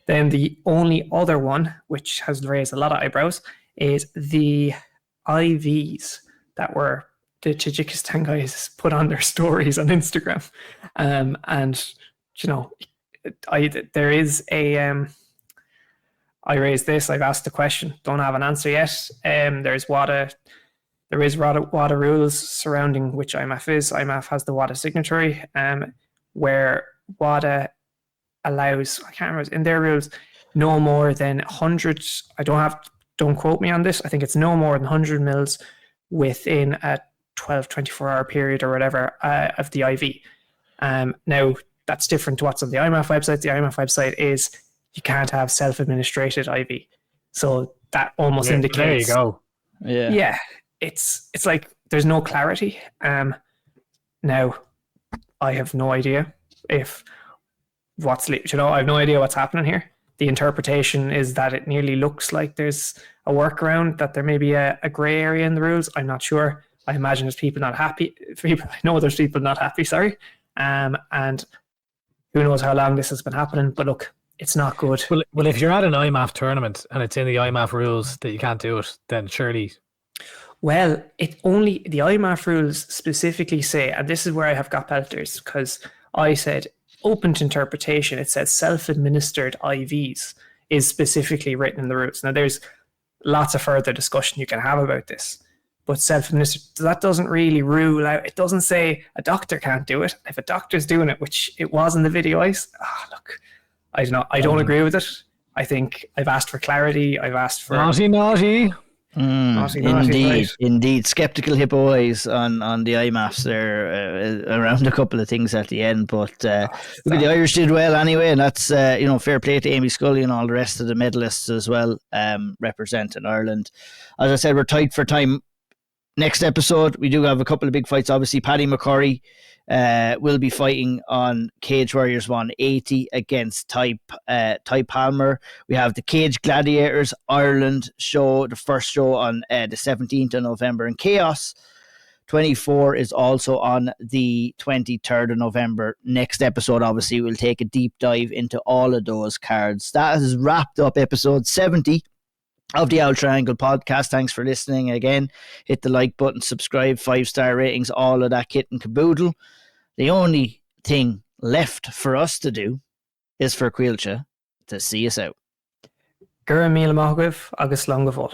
B: then the only other one, which has raised a lot of eyebrows, is the IVs that were the Tajikistan guys put on their stories on Instagram. And you know, there is a I raised this. I've asked the question. Don't have an answer yet. There is WADA rules surrounding which IMMAF is. IMMAF has the WADA signatory, where WADA allows, I can't remember, in their rules, no more than 100. Don't quote me on this. I think it's no more than 100 mils within a 24-hour period or whatever of the IV. Now, that's different to what's on the IMMAF website. The IMMAF website is you can't have self-administrated IV. So that almost indicates...
C: There you go.
B: Yeah. It's like there's no clarity. Now, I have no idea I have no idea what's happening here. The interpretation is that it nearly looks like there's a workaround, that there may be a grey area in the rules. I'm not sure. I imagine there's people not happy. I know there's people not happy, sorry. And who knows how long this has been happening. But look, it's not good.
C: Well, if you're at an IMMAF tournament and it's in the IMMAF rules that you can't do it, then surely...
B: Well, the IMMAF rules specifically say, and this is where I have got pelters, because I said, open to interpretation, it says self-administered IVs is specifically written in the rules. Now, there's lots of further discussion you can have about this, but self-administered, that doesn't really rule out, it doesn't say a doctor can't do it. If a doctor's doing it, which it was in the video, I don't agree with it. I think I've asked for clarity. I've asked for...
C: Naughty.
A: Indeed. Skeptical hippo eyes on the IMMAFs there around a couple of things at the end, but the Irish did well anyway, and that's fair play to Amy Scully and all the rest of the medalists as well, representing Ireland. As I said, we're tight for time. Next episode, we do have a couple of big fights. Obviously, Paddy McCarthy will be fighting on Cage Warriors 180 against Ty Palmer. We have the Cage Gladiators Ireland show, the first show on the 17th of November. And Chaos 24 is also on the 23rd of November. Next episode, obviously, we'll take a deep dive into all of those cards. That has wrapped up episode 70 of the Auld Triangle podcast. Thanks for listening again. Hit the like button, subscribe, 5-star ratings, all of that kit and caboodle. The only thing left for us to do is for Caoilte to see us out.
B: Gur míle maith agaibh agus long go bhfuil.